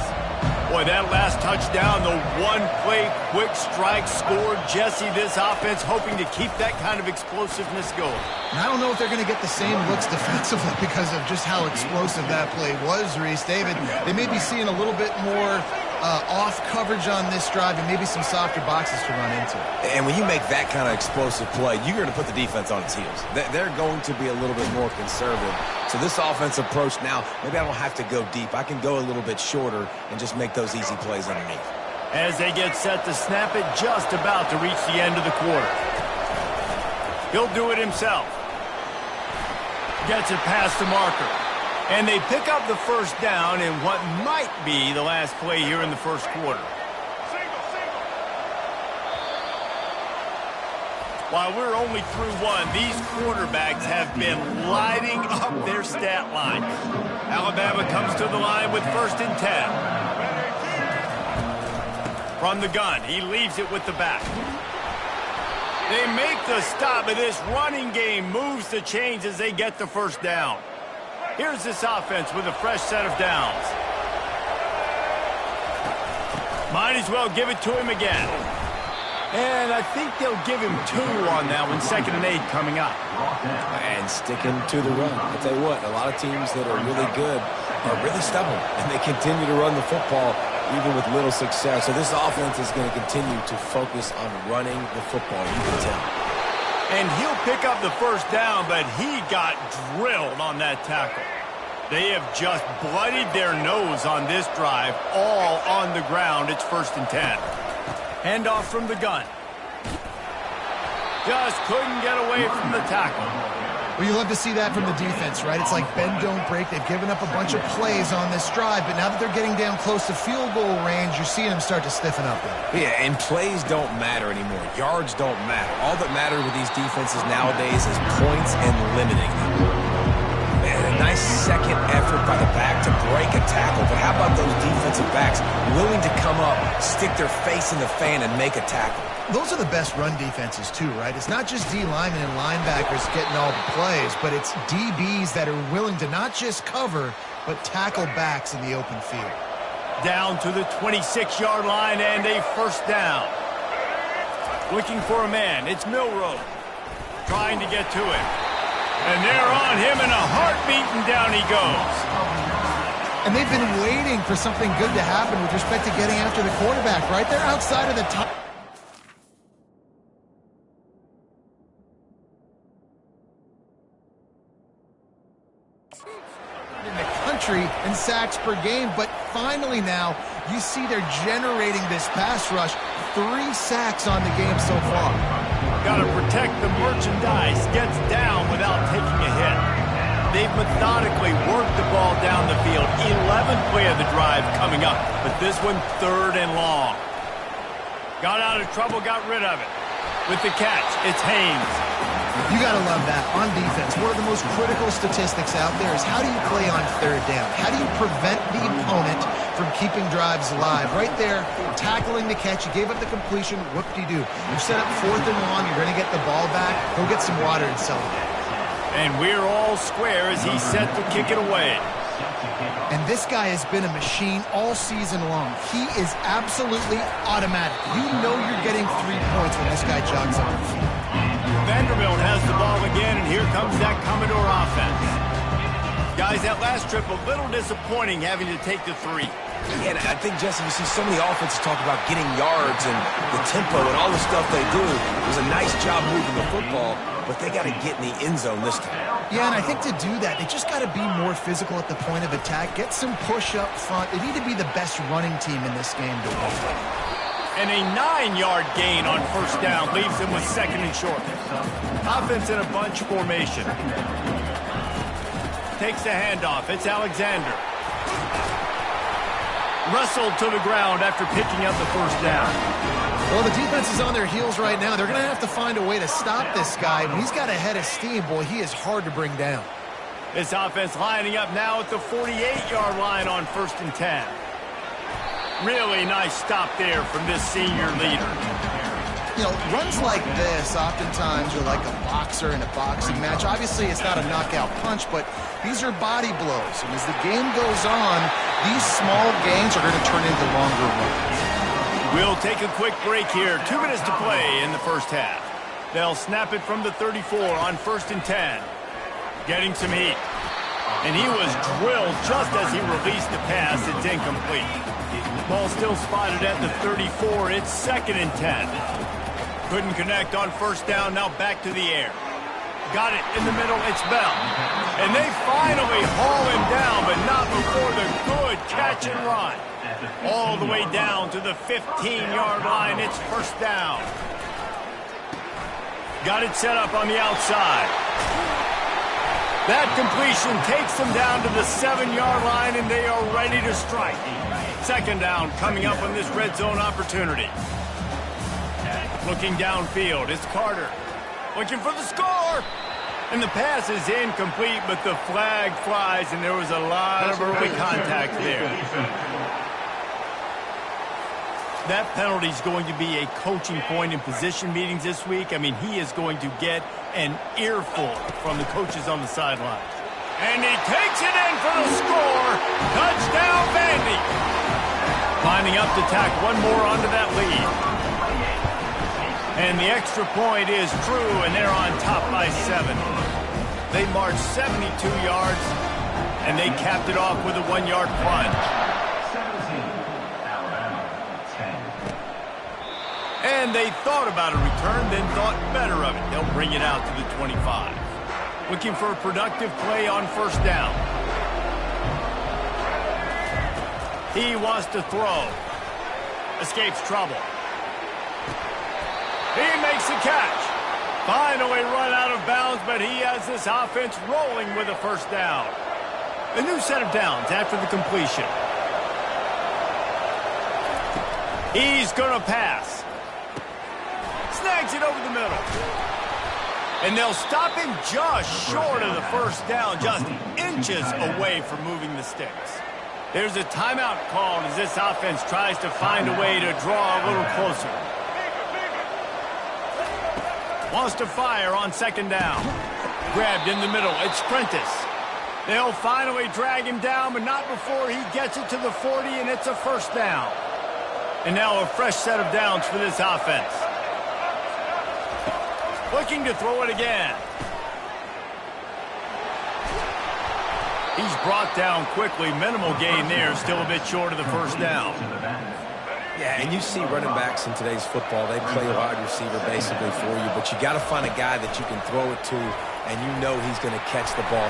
Speaker 1: Boy, that last touchdown, the one-play quick strike scored. Jesse, this offense hoping to keep that kind of explosiveness going.
Speaker 3: And I don't know if they're going to get the same looks defensively because of just how explosive that play was, Reese. David, they may be seeing a little bit more off coverage on this drive and maybe some softer boxes to run into.
Speaker 2: And when you make that kind of explosive play, you're going to put the defense on its heels. They're going to be a little bit more conservative. So this offense approach now, maybe I don't have to go deep. I can go a little bit shorter and just make those easy plays underneath.
Speaker 1: As they get set to snap it, just about to reach the end of the quarter. He'll do it himself. Gets it past the marker. And they pick up the first down in what might be the last play here in the first quarter. While we're only through one, these quarterbacks have been lighting up their stat line. Alabama comes to the line with first and 10. From the gun, he leaves it with the back. They make the stop, but this running game moves the chains as they get the first down. Here's this offense with a fresh set of downs. Might as well give it to him again. And I think they'll give him 2 on that one. 2nd and 8 coming up.
Speaker 2: And sticking to the run. I'll tell you what, a lot of teams that are really good are really stubborn, and they continue to run the football even with little success. So this offense is going to continue to focus on running the football. You can tell.
Speaker 1: And he'll pick up the first down, but he got drilled on that tackle. They have just bloodied their nose on this drive, all on the ground. It's 1st and 10. Handoff from the gun. Just couldn't get away from the tackle.
Speaker 3: Well, you love to see that from the defense, right? It's like bend, don't break. They've given up a bunch of plays on this drive, but now that they're getting down close to field goal range, you're seeing them start to stiffen up there.
Speaker 2: Yeah, and plays don't matter anymore. Yards don't matter. All that matters with these defenses nowadays is points and limiting them. And a nice second effort by the back to break a tackle, but how about those defensive backs willing to come up, stick their face in the fan, and make a tackle?
Speaker 3: Those are the best run defenses, too, right? It's not just D linemen and linebackers getting all the plays, but it's DBs that are willing to not just cover, but tackle backs in the open field.
Speaker 1: Down to the 26-yard line and a first down. Looking for a man. It's Milroe. Trying to get to him. And they're on him in a heartbeat, and down he goes.
Speaker 3: And they've been waiting for something good to happen with respect to getting after the quarterback, right? They're outside of the top in the country in sacks per game, but finally now you see they're generating this pass rush. 3 sacks on the game so far.
Speaker 1: Got to protect the merchandise. Gets down without taking a hit. They've methodically worked the ball down the field. 11th play of the drive coming up, but this one 3rd and long. Got out of trouble, got rid of it. With the catch, it's Haynes.
Speaker 3: You got to love that. On defense, one of the most critical statistics out there is how do you play on 3rd down? How do you prevent the opponent from keeping drives alive? Right there, tackling the catch. You gave up the completion. Whoop-de-doo. You set up 4th and long. You're going to get the ball back. Go get some water and celebrate.
Speaker 1: And we're all square as he's set to kick it away.
Speaker 3: And this guy has been a machine all season long. He is absolutely automatic. You know you're getting 3 points when this guy jogs on the field.
Speaker 1: Vanderbilt has the ball again, and here comes that Commodore offense. Guys, that last trip a little disappointing having to take the 3.
Speaker 2: And I think, Jesse, you see so many offenses talk about getting yards and the tempo and all the stuff they do. It was a nice job moving the football, but they got to get in the end zone this time.
Speaker 3: Yeah, and I think to do that, they just got to be more physical at the point of attack, get some push up front. They need to be the best running team in this game to win.
Speaker 1: And a 9-yard gain on 1st down leaves them with 2nd and short. Offense in a bunch formation. Takes the handoff. It's Alexander. Wrestled to the ground after picking up the 1st down.
Speaker 3: Well, the defense is on their heels right now. They're going to have to find a way to stop this guy. When he's got a head of steam, boy, he is hard to bring down.
Speaker 1: This offense lining up now at the 48-yard line on 1st and 10. Really nice stop there from this senior leader.
Speaker 3: You know, runs like this oftentimes are like a boxer in a boxing match. Obviously, it's not a knockout punch, but these are body blows. And as the game goes on, these small gains are going to turn into longer runs.
Speaker 1: We'll take a quick break here. 2 minutes to play in the 1st half. They'll snap it from the 34 on 1st and 10. Getting some heat. And he was drilled just as he released the pass. It's incomplete. Ball still spotted at the 34. It's 2nd and 10. Couldn't connect on 1st down. Now back to the air. Got it in the middle. It's Bell. And they finally haul him down, but not before the good catch and run. All the way down to the 15-yard line. It's 1st down. Got it set up on the outside. That completion takes them down to the 7-yard line, and they are ready to strike. 2nd down coming up on this red zone opportunity. Looking downfield, it's Carter. Looking for the score. And the pass is incomplete, but the flag flies, and there was a lot of early contact there. That penalty is going to be a coaching point in position meetings this week. I mean, he is going to get an earful from the coaches on the sideline. And he takes it in for the score. Touchdown, Vandy. Lining up to tack one more onto that lead. And the extra point is true, and they're on top by 7. They marched 72 yards, and they capped it off with a 1-yard plunge. And they thought about a return, then thought better of it. They'll bring it out to the 25. Looking for a productive play on 1st down. He wants to throw. Escapes trouble. He makes the catch. Finally run out of bounds, but he has this offense rolling with a 1st down. A new set of downs after the completion. He's going to pass. Snags it over the middle. And they'll stop him just short of the 1st down, just inches away from moving the sticks. There's a timeout called as this offense tries to find a way to draw a little closer. Wants to fire on 2nd down. Grabbed in the middle. It's Prentice. They'll finally drag him down, but not before he gets it to the 40, and it's a 1st down. And now a fresh set of downs for this offense. Looking to throw it again. He's brought down quickly. Minimal gain there. Still a bit short of the 1st down.
Speaker 2: Yeah, and you see running backs in today's football, they play wide receiver basically for you, but you got to find a guy that you can throw it to, and you know he's going to catch the ball.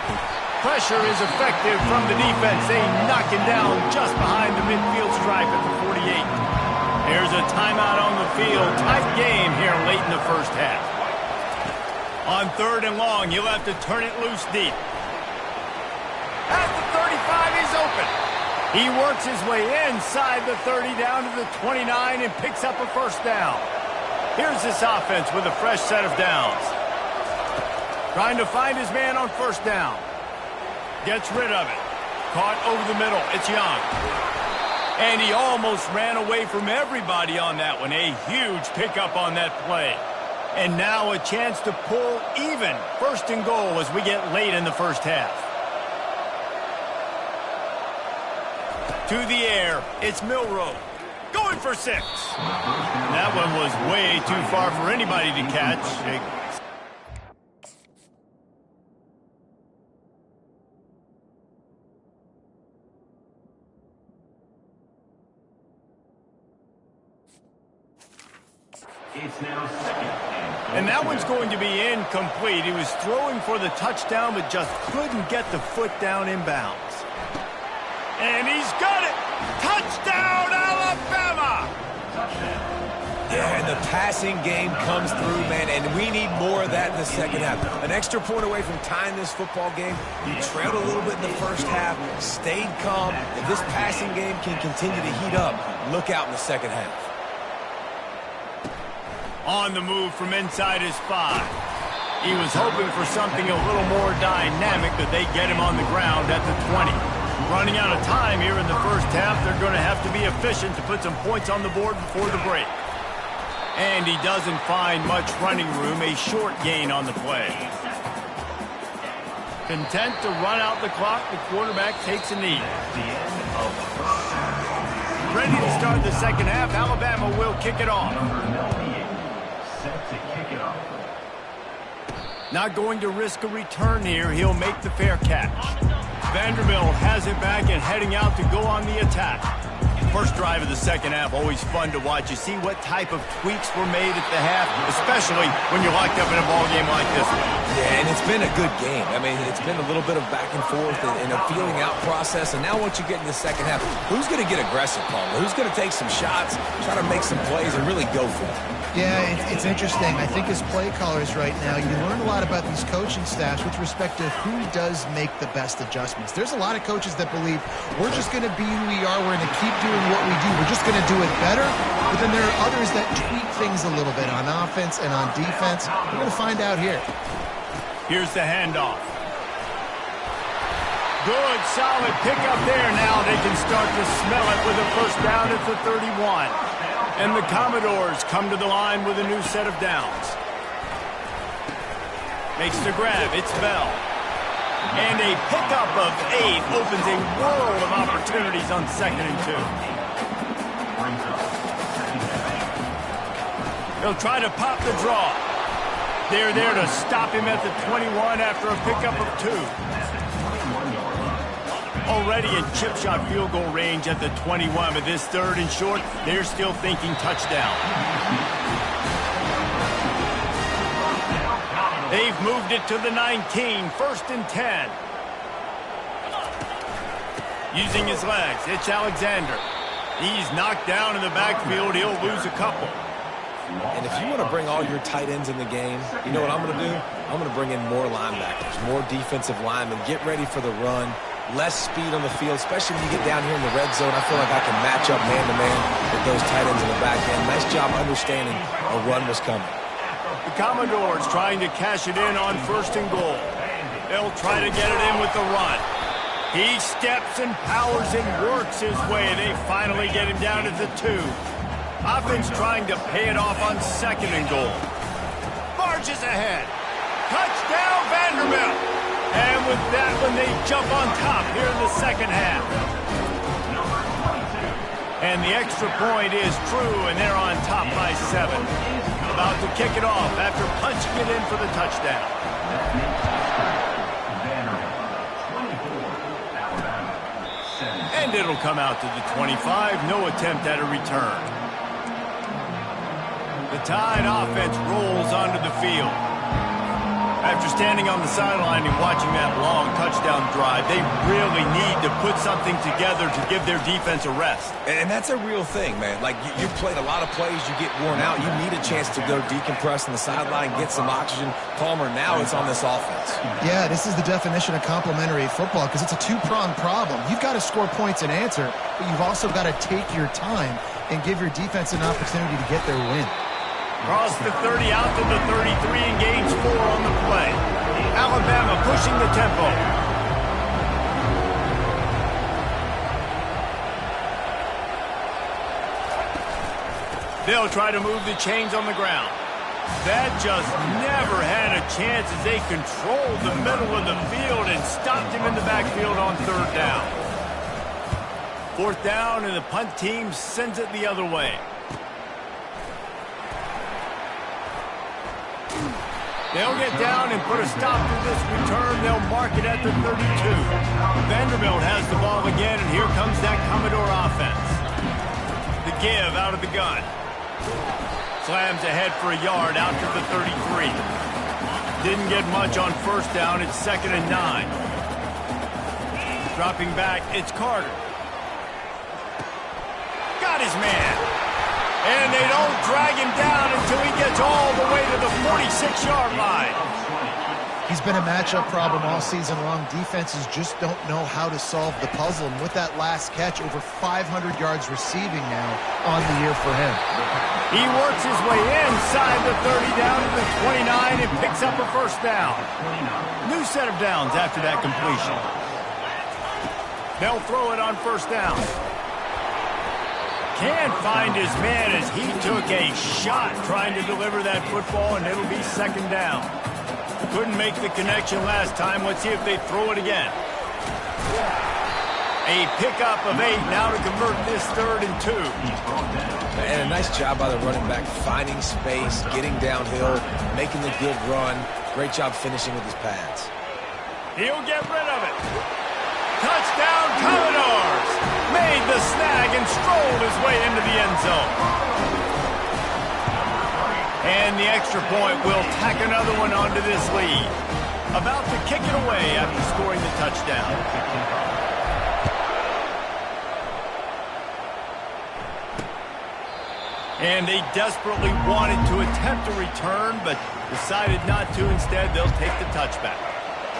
Speaker 1: Pressure is effective from the defense. They knock him down just behind the midfield stripe at the 48. Here's a timeout on the field. Tight game here late in the first half. On 3rd and long, you'll have to turn it loose deep. At the 35, he's open. He works his way inside the 30 down to the 29 and picks up a first down. Here's this offense with a fresh set of downs. Trying to find his man on first down. Gets rid of it. Caught over the middle. It's Young. And he almost ran away from everybody on that one. A huge pickup on that play. And now a chance to pull even 1st and goal as we get late in the first half. To the air, it's Milroe. Going for 6. That one was way too far for anybody to catch.
Speaker 4: It's now 2nd.
Speaker 1: And that one's going to be incomplete. He was throwing for the touchdown, but just couldn't get the foot down inbounds. And he's got it! Touchdown, Alabama!
Speaker 2: Yeah, and the passing game comes through, man, and we need more of that in the second half. An extra point away from tying this football game. You trailed a little bit in the first half, stayed calm. If this passing game can continue to heat up, look out in the second half.
Speaker 1: On the move from inside his 5. He was hoping for something a little more dynamic, but they get him on the ground at the 20. Running out of time here in the first half, they're going to have to be efficient to put some points on the board before the break. And he doesn't find much running room, a short gain on the play. Content to run out the clock, the quarterback takes a knee. Ready to start the second half, Alabama will kick it off.
Speaker 4: Set to kick it off.
Speaker 1: Not going to risk a return here. He'll make the fair catch. Vanderbilt has it back and heading out to go on the attack. First drive of the second half, always fun to watch. You see what type of tweaks were made at the half, especially when you're locked up in a ball game like this one.
Speaker 2: Yeah, and it's been a good game. I mean, it's been a little bit of back and forth and a feeling out process. And now once you get in the second half, who's going to get aggressive, Paul? Who's going to take some shots, try to make some plays, and really go for it?
Speaker 3: Yeah, it's interesting. I think as play callers right now, you learn a lot about these coaching staffs with respect to who does make the best adjustments. There's a lot of coaches that believe we're just going to be who we are. We're going to keep doing what we do. We're just going to do it better. But then there are others that tweak things a little bit on offense and on defense. We're going to find out here.
Speaker 1: Here's the handoff. Good, solid pickup there. Now they can start to smell it with a first down at the 31. And the Commodores come to the line with a new set of downs. Makes the grab. It's Bell. And a pickup of 8 opens a world of opportunities on 2nd and 2. They'll try to pop the draw. They're there to stop him at the 21 after a pickup of 2. Already in chip shot field goal range at the 21, but this 3rd and short, they're still thinking touchdown. They've moved it to the 19, 1st and 10. Using his legs, it's Alexander. He's knocked down in the backfield. He'll lose a couple.
Speaker 2: And if you want to bring all your tight ends in the game, you know what I'm going to do? I'm going to bring in more linebackers, more defensive linemen, get ready for the run, less speed on the field, especially when you get down here in the red zone. I feel like I can match up man-to-man with those tight ends in the back end. Nice job understanding a run was coming.
Speaker 1: The Commodores trying to cash it in on 1st and goal. They'll try to get it in with the run. He steps and powers and works his way. They finally get him down at the 2. Offense trying to pay it off on 2nd and goal. Marches ahead. Touchdown, Vanderbilt. And with that one, they jump on top here in the second half. And the extra point is true, and they're on top by 7. About to kick it off after punching it in for the touchdown. And it'll come out to the 25. No attempt at a return. The Tide offense rolls onto the field. After standing on the sideline and watching that long touchdown drive, they really need to put something together to give their defense a rest.
Speaker 2: And that's a real thing, man. Like, you played a lot of plays, you get worn out. You need a chance to go decompress on the sideline, get some oxygen. Palmer, now it's on this offense.
Speaker 3: Yeah, this is the definition of complementary football because it's a two-pronged problem. You've got to score points and answer, but you've also got to take your time and give your defense an opportunity to get their win.
Speaker 1: Cross the 30 out to the 33 and gains 4 on the play. Alabama pushing the tempo. They'll try to move the chains on the ground. That just never had a chance as they controlled the middle of the field and stopped him in the backfield on 3rd down. 4th down, and the punt team sends it the other way. They'll get down and put a stop to this return. They'll mark it at the 32. Vanderbilt has the ball again, and here comes that Commodore offense. The give out of the gun. Slams ahead for a yard out to the 33. Didn't get much on 1st down. It's 2nd and 9. Dropping back, it's Carter. Got his man. And they don't drag him down until he gets all the way to the 46-yard line.
Speaker 3: He's been a matchup problem all season long. Defenses just don't know how to solve the puzzle. And with that last catch, over 500 yards receiving now on the year for him.
Speaker 1: He works his way inside the 30 down to the 29 and picks up a 1st down. New set of downs after that completion. They'll throw it on 1st down. Can't find his man as he took a shot trying to deliver that football, and it'll be 2nd down. Couldn't make the connection last time. Let's see if they throw it again. A pickup of 8 now to convert this 3rd and 2.
Speaker 2: And a nice job by the running back, finding space, getting downhill, making the good run. Great job finishing with his pads.
Speaker 1: He'll get rid of it. Touchdown, Commodores! Made the snag and strolled his way into the end zone. And the extra point will tack another one onto this lead. About to kick it away after scoring the touchdown. And they desperately wanted to attempt a return, but decided not to. Instead, they'll take the touchback.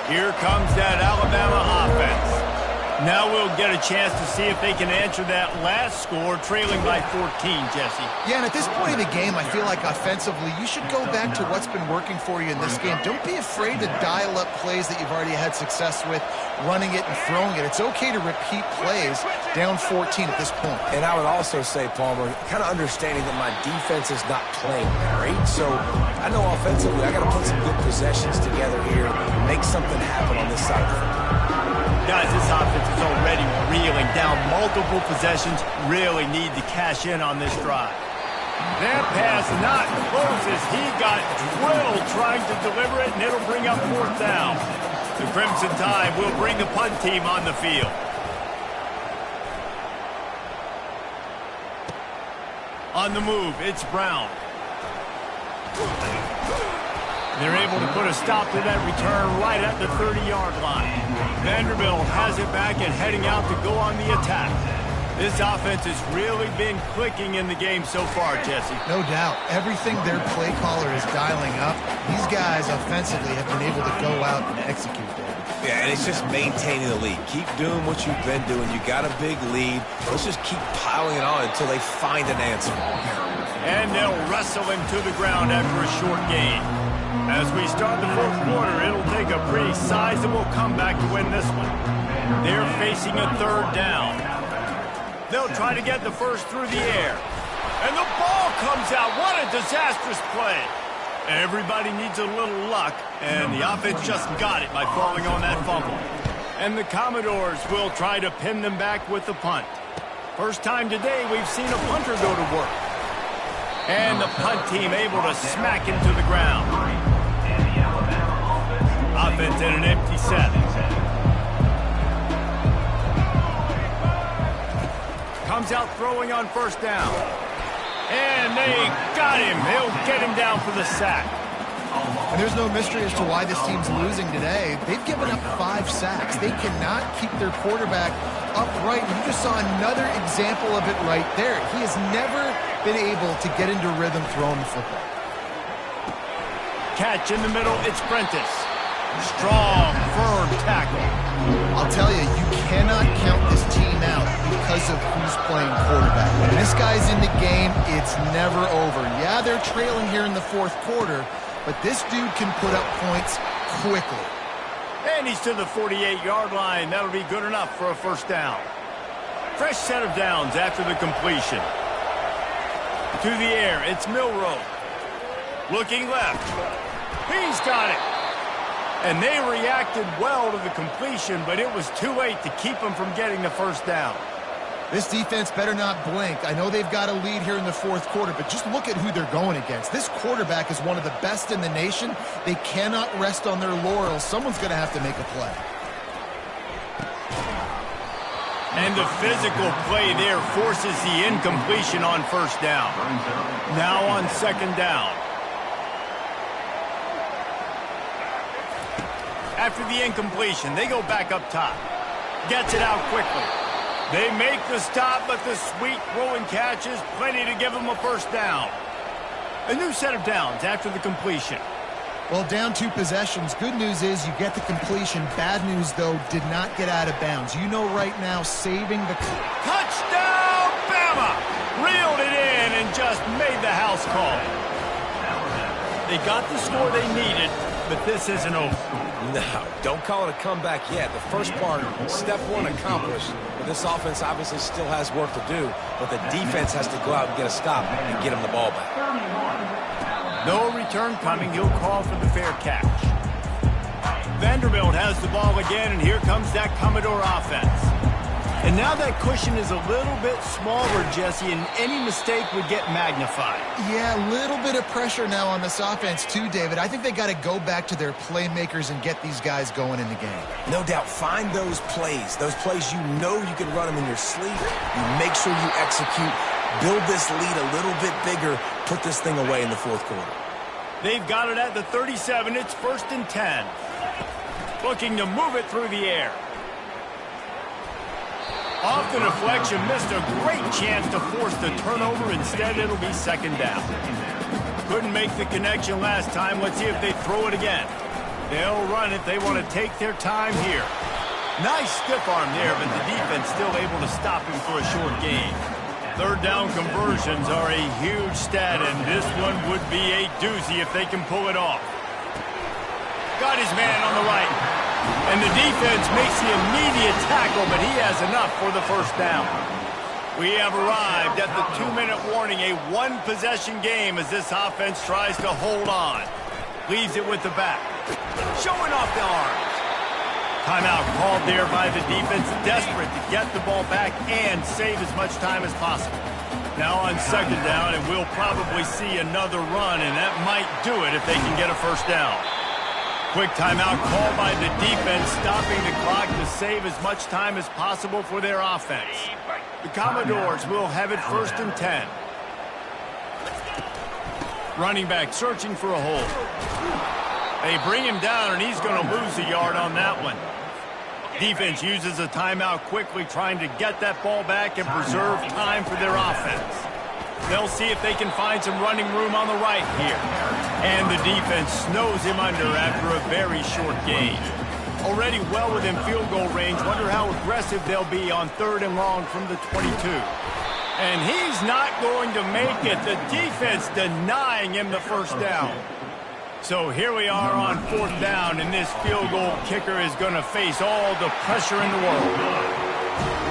Speaker 1: Here comes that Alabama offense. Now we'll get a chance to see if they can answer that last score, trailing by 14, Jesse.
Speaker 3: Yeah, and at this point of the game, I feel like offensively, you should go back to what's been working for you in this game. Don't be afraid to dial up plays that you've already had success with, running it and throwing it. It's okay to repeat plays down 14 at this point.
Speaker 2: And I would also say, Palmer, kind of understanding that my defense is not playing great. So I know offensively, I got to put some good possessions together here, make something happen on this side of the field.
Speaker 1: Guys, this offense is already reeling down multiple possessions. Really need to cash in on this drive. That pass not close as he got drilled trying to deliver it, and it'll bring up 4th down. The Crimson Tide will bring the punt team on the field. On the move, it's Brown. They're able to put a stop to that return right at the 30-yard line. Vanderbilt has it back and heading out to go on the attack. This offense has really been clicking in the game so far, Jesse.
Speaker 3: No doubt. Everything their play caller is dialing up, these guys offensively have been able to go out and execute that.
Speaker 2: Yeah, and it's just maintaining the lead. Keep doing what you've been doing. You got a big lead. Let's just keep piling it on until they find an answer.
Speaker 1: And they'll wrestle him to the ground after a short gain. As we start the 4th quarter, it'll take a pretty sizable comeback to win this one. They're facing a 3rd down. They'll try to get the first through the air. And the ball comes out. What a disastrous play. Everybody needs a little luck, and the offense just got it by falling on that fumble. And the Commodores will try to pin them back with the punt. First time today we've seen a punter go to work. And the punt team able to smack him to the ground. Offense at an empty set. Comes out throwing on 1st down. And they got him. They'll get him down for the sack.
Speaker 3: And there's no mystery as to why this team's losing today. They've given up 5 sacks. They cannot keep their quarterback upright. You just saw another example of it right there. He has never been able to get into rhythm throwing the football.
Speaker 1: Catch in the middle, it's Prentice. Strong, firm tackle.
Speaker 3: I'll tell you, you cannot count this team out because of who's playing quarterback. When this guy's in the game, it's never over. Yeah, they're trailing here in the 4th quarter, but this dude can put up points quickly.
Speaker 1: And he's to the 48-yard line. That'll be good enough for a first down. Fresh set of downs after the completion. To the air, it's Milroe. Looking left. He's got it. And they reacted well to the completion, but it was too late to keep them from getting the first down.
Speaker 3: This defense better not blink. I know they've got a lead here in the 4th quarter, but just look at who they're going against. This quarterback is one of the best in the nation. They cannot rest on their laurels. Someone's going to have to make a play.
Speaker 1: And the physical play there forces the incompletion on first down. Now on second down. After the incompletion, they go back up top. Gets it out quickly. They make the stop, but the sweet throw and catch is plenty to give them a first down. A new set of downs after the completion.
Speaker 3: Well, down 2 possessions. Good news is you get the completion. Bad news, though, did not get out of bounds. You know right now, saving the...
Speaker 1: Touchdown, Bama! Reeled it in and just made the house call. They got the score they needed, but this isn't over.
Speaker 2: No, don't call it a comeback yet. The first part, step 1 accomplished. But this offense obviously still has work to do, but the defense has to go out and get a stop and get him the ball back.
Speaker 1: No return coming. He'll call for the fair catch. Vanderbilt has the ball again, and here comes that Commodore offense. And now that cushion is a little bit smaller, Jesse, and any mistake would get magnified.
Speaker 3: Yeah, a little bit of pressure now on this offense too, David. I think they got to go back to their playmakers and get these guys going in the game.
Speaker 2: No doubt, find those plays you know you can run them in your sleep. You make sure you execute, build this lead a little bit bigger, put this thing away in the 4th quarter.
Speaker 1: They've got it at the 37. It's 1st and 10. Looking to move it through the air. Off the deflection, missed a great chance to force the turnover. Instead, it'll be second down. Couldn't make the connection last time. Let's see if they throw it again. They'll run it. They want to take their time here. Nice stiff arm there, but the defense still able to stop him for a short gain. Third down conversions are a huge stat, and this one would be a doozy if they can pull it off. Got his man on the right. And the defense makes the immediate tackle, but he has enough for the first down. We have arrived at the 2-minute warning, a 1-possession game as this offense tries to hold on. Leaves it with the back. Showing off the arms. Timeout called there by the defense, desperate to get the ball back and save as much time as possible. Now on second down, and we'll probably see another run, and that might do it if they can get a first down. Quick timeout called by the defense, stopping the clock to save as much time as possible for their offense. The Commodores will have it 1st and 10. Running back searching for a hole. They bring him down, and he's going to lose a yard on that one. Defense uses a timeout quickly, trying to get that ball back and preserve time for their offense. They'll see if they can find some running room on the right here. And the defense snows him under after a very short gain. Already well within field goal range. Wonder how aggressive they'll be on 3rd and long from the 22. And he's not going to make it. The defense denying him the first down. So here we are on 4th down, and this field goal kicker is going to face all the pressure in the world.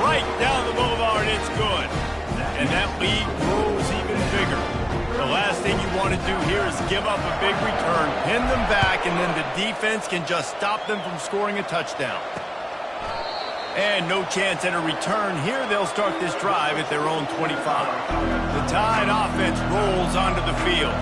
Speaker 1: Right down the boulevard, it's good. And that lead grows even bigger. The last thing you want to do here is give up a big return, pin them back, and then the defense can just stop them from scoring a touchdown. And no chance at a return here. They'll start this drive at their own 25. The Tide offense rolls onto the field.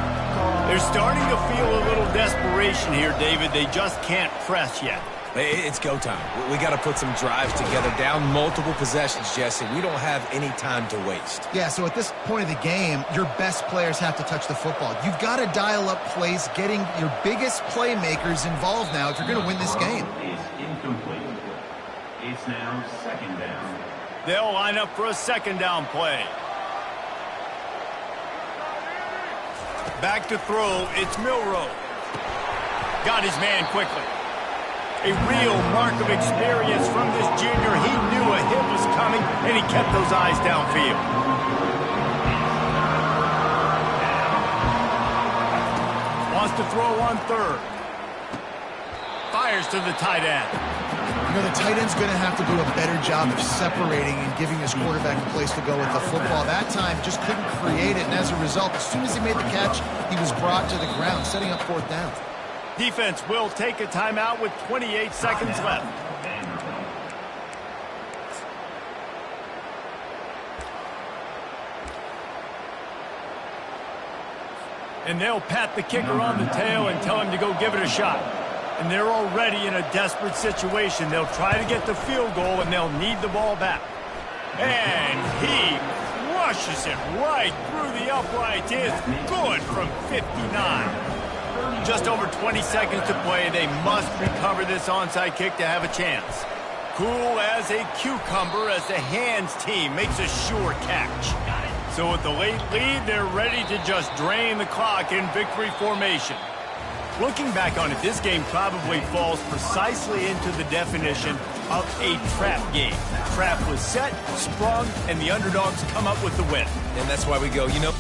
Speaker 1: They're starting to feel a little desperation here, David. They just can't press yet.
Speaker 2: It's go time. We got to put some drives together, down multiple possessions, Jesse. We don't have any time to waste.
Speaker 3: Yeah, so at this point of the game, your best players have to touch the football. You've got to dial up plays, getting your biggest playmakers involved now if you're going to win this game.
Speaker 4: Is incomplete. It's now second down.
Speaker 1: They'll line up for a second down play. Back to throw, it's Milroe. Got his man quickly. A real mark of experience from this junior. He knew a hit was coming, and he kept those eyes downfield. Wants to throw on third. Fires to the tight end.
Speaker 3: You know, the tight end's going to have to do a better job of separating and giving his quarterback a place to go with the football. That time just couldn't create it, and as a result, as soon as he made the catch, he was brought to the ground, setting up fourth down.
Speaker 1: Defense will take a timeout with 28 seconds left. And they'll pat the kicker on the tail and tell him to go give it a shot. And they're already in a desperate situation. They'll try to get the field goal, and they'll need the ball back. And he rushes it right through the uprights. It's good from 59. Just over 20 seconds to play. They must recover this onside kick to have a chance. Cool as a cucumber as the hands team makes a sure catch. So with the late lead, they're ready to just drain the clock in victory formation. Looking back on it, this game probably falls precisely into the definition of a trap game. Trap was set, sprung, and the underdogs come up with the win.
Speaker 2: And that's why we go, you know...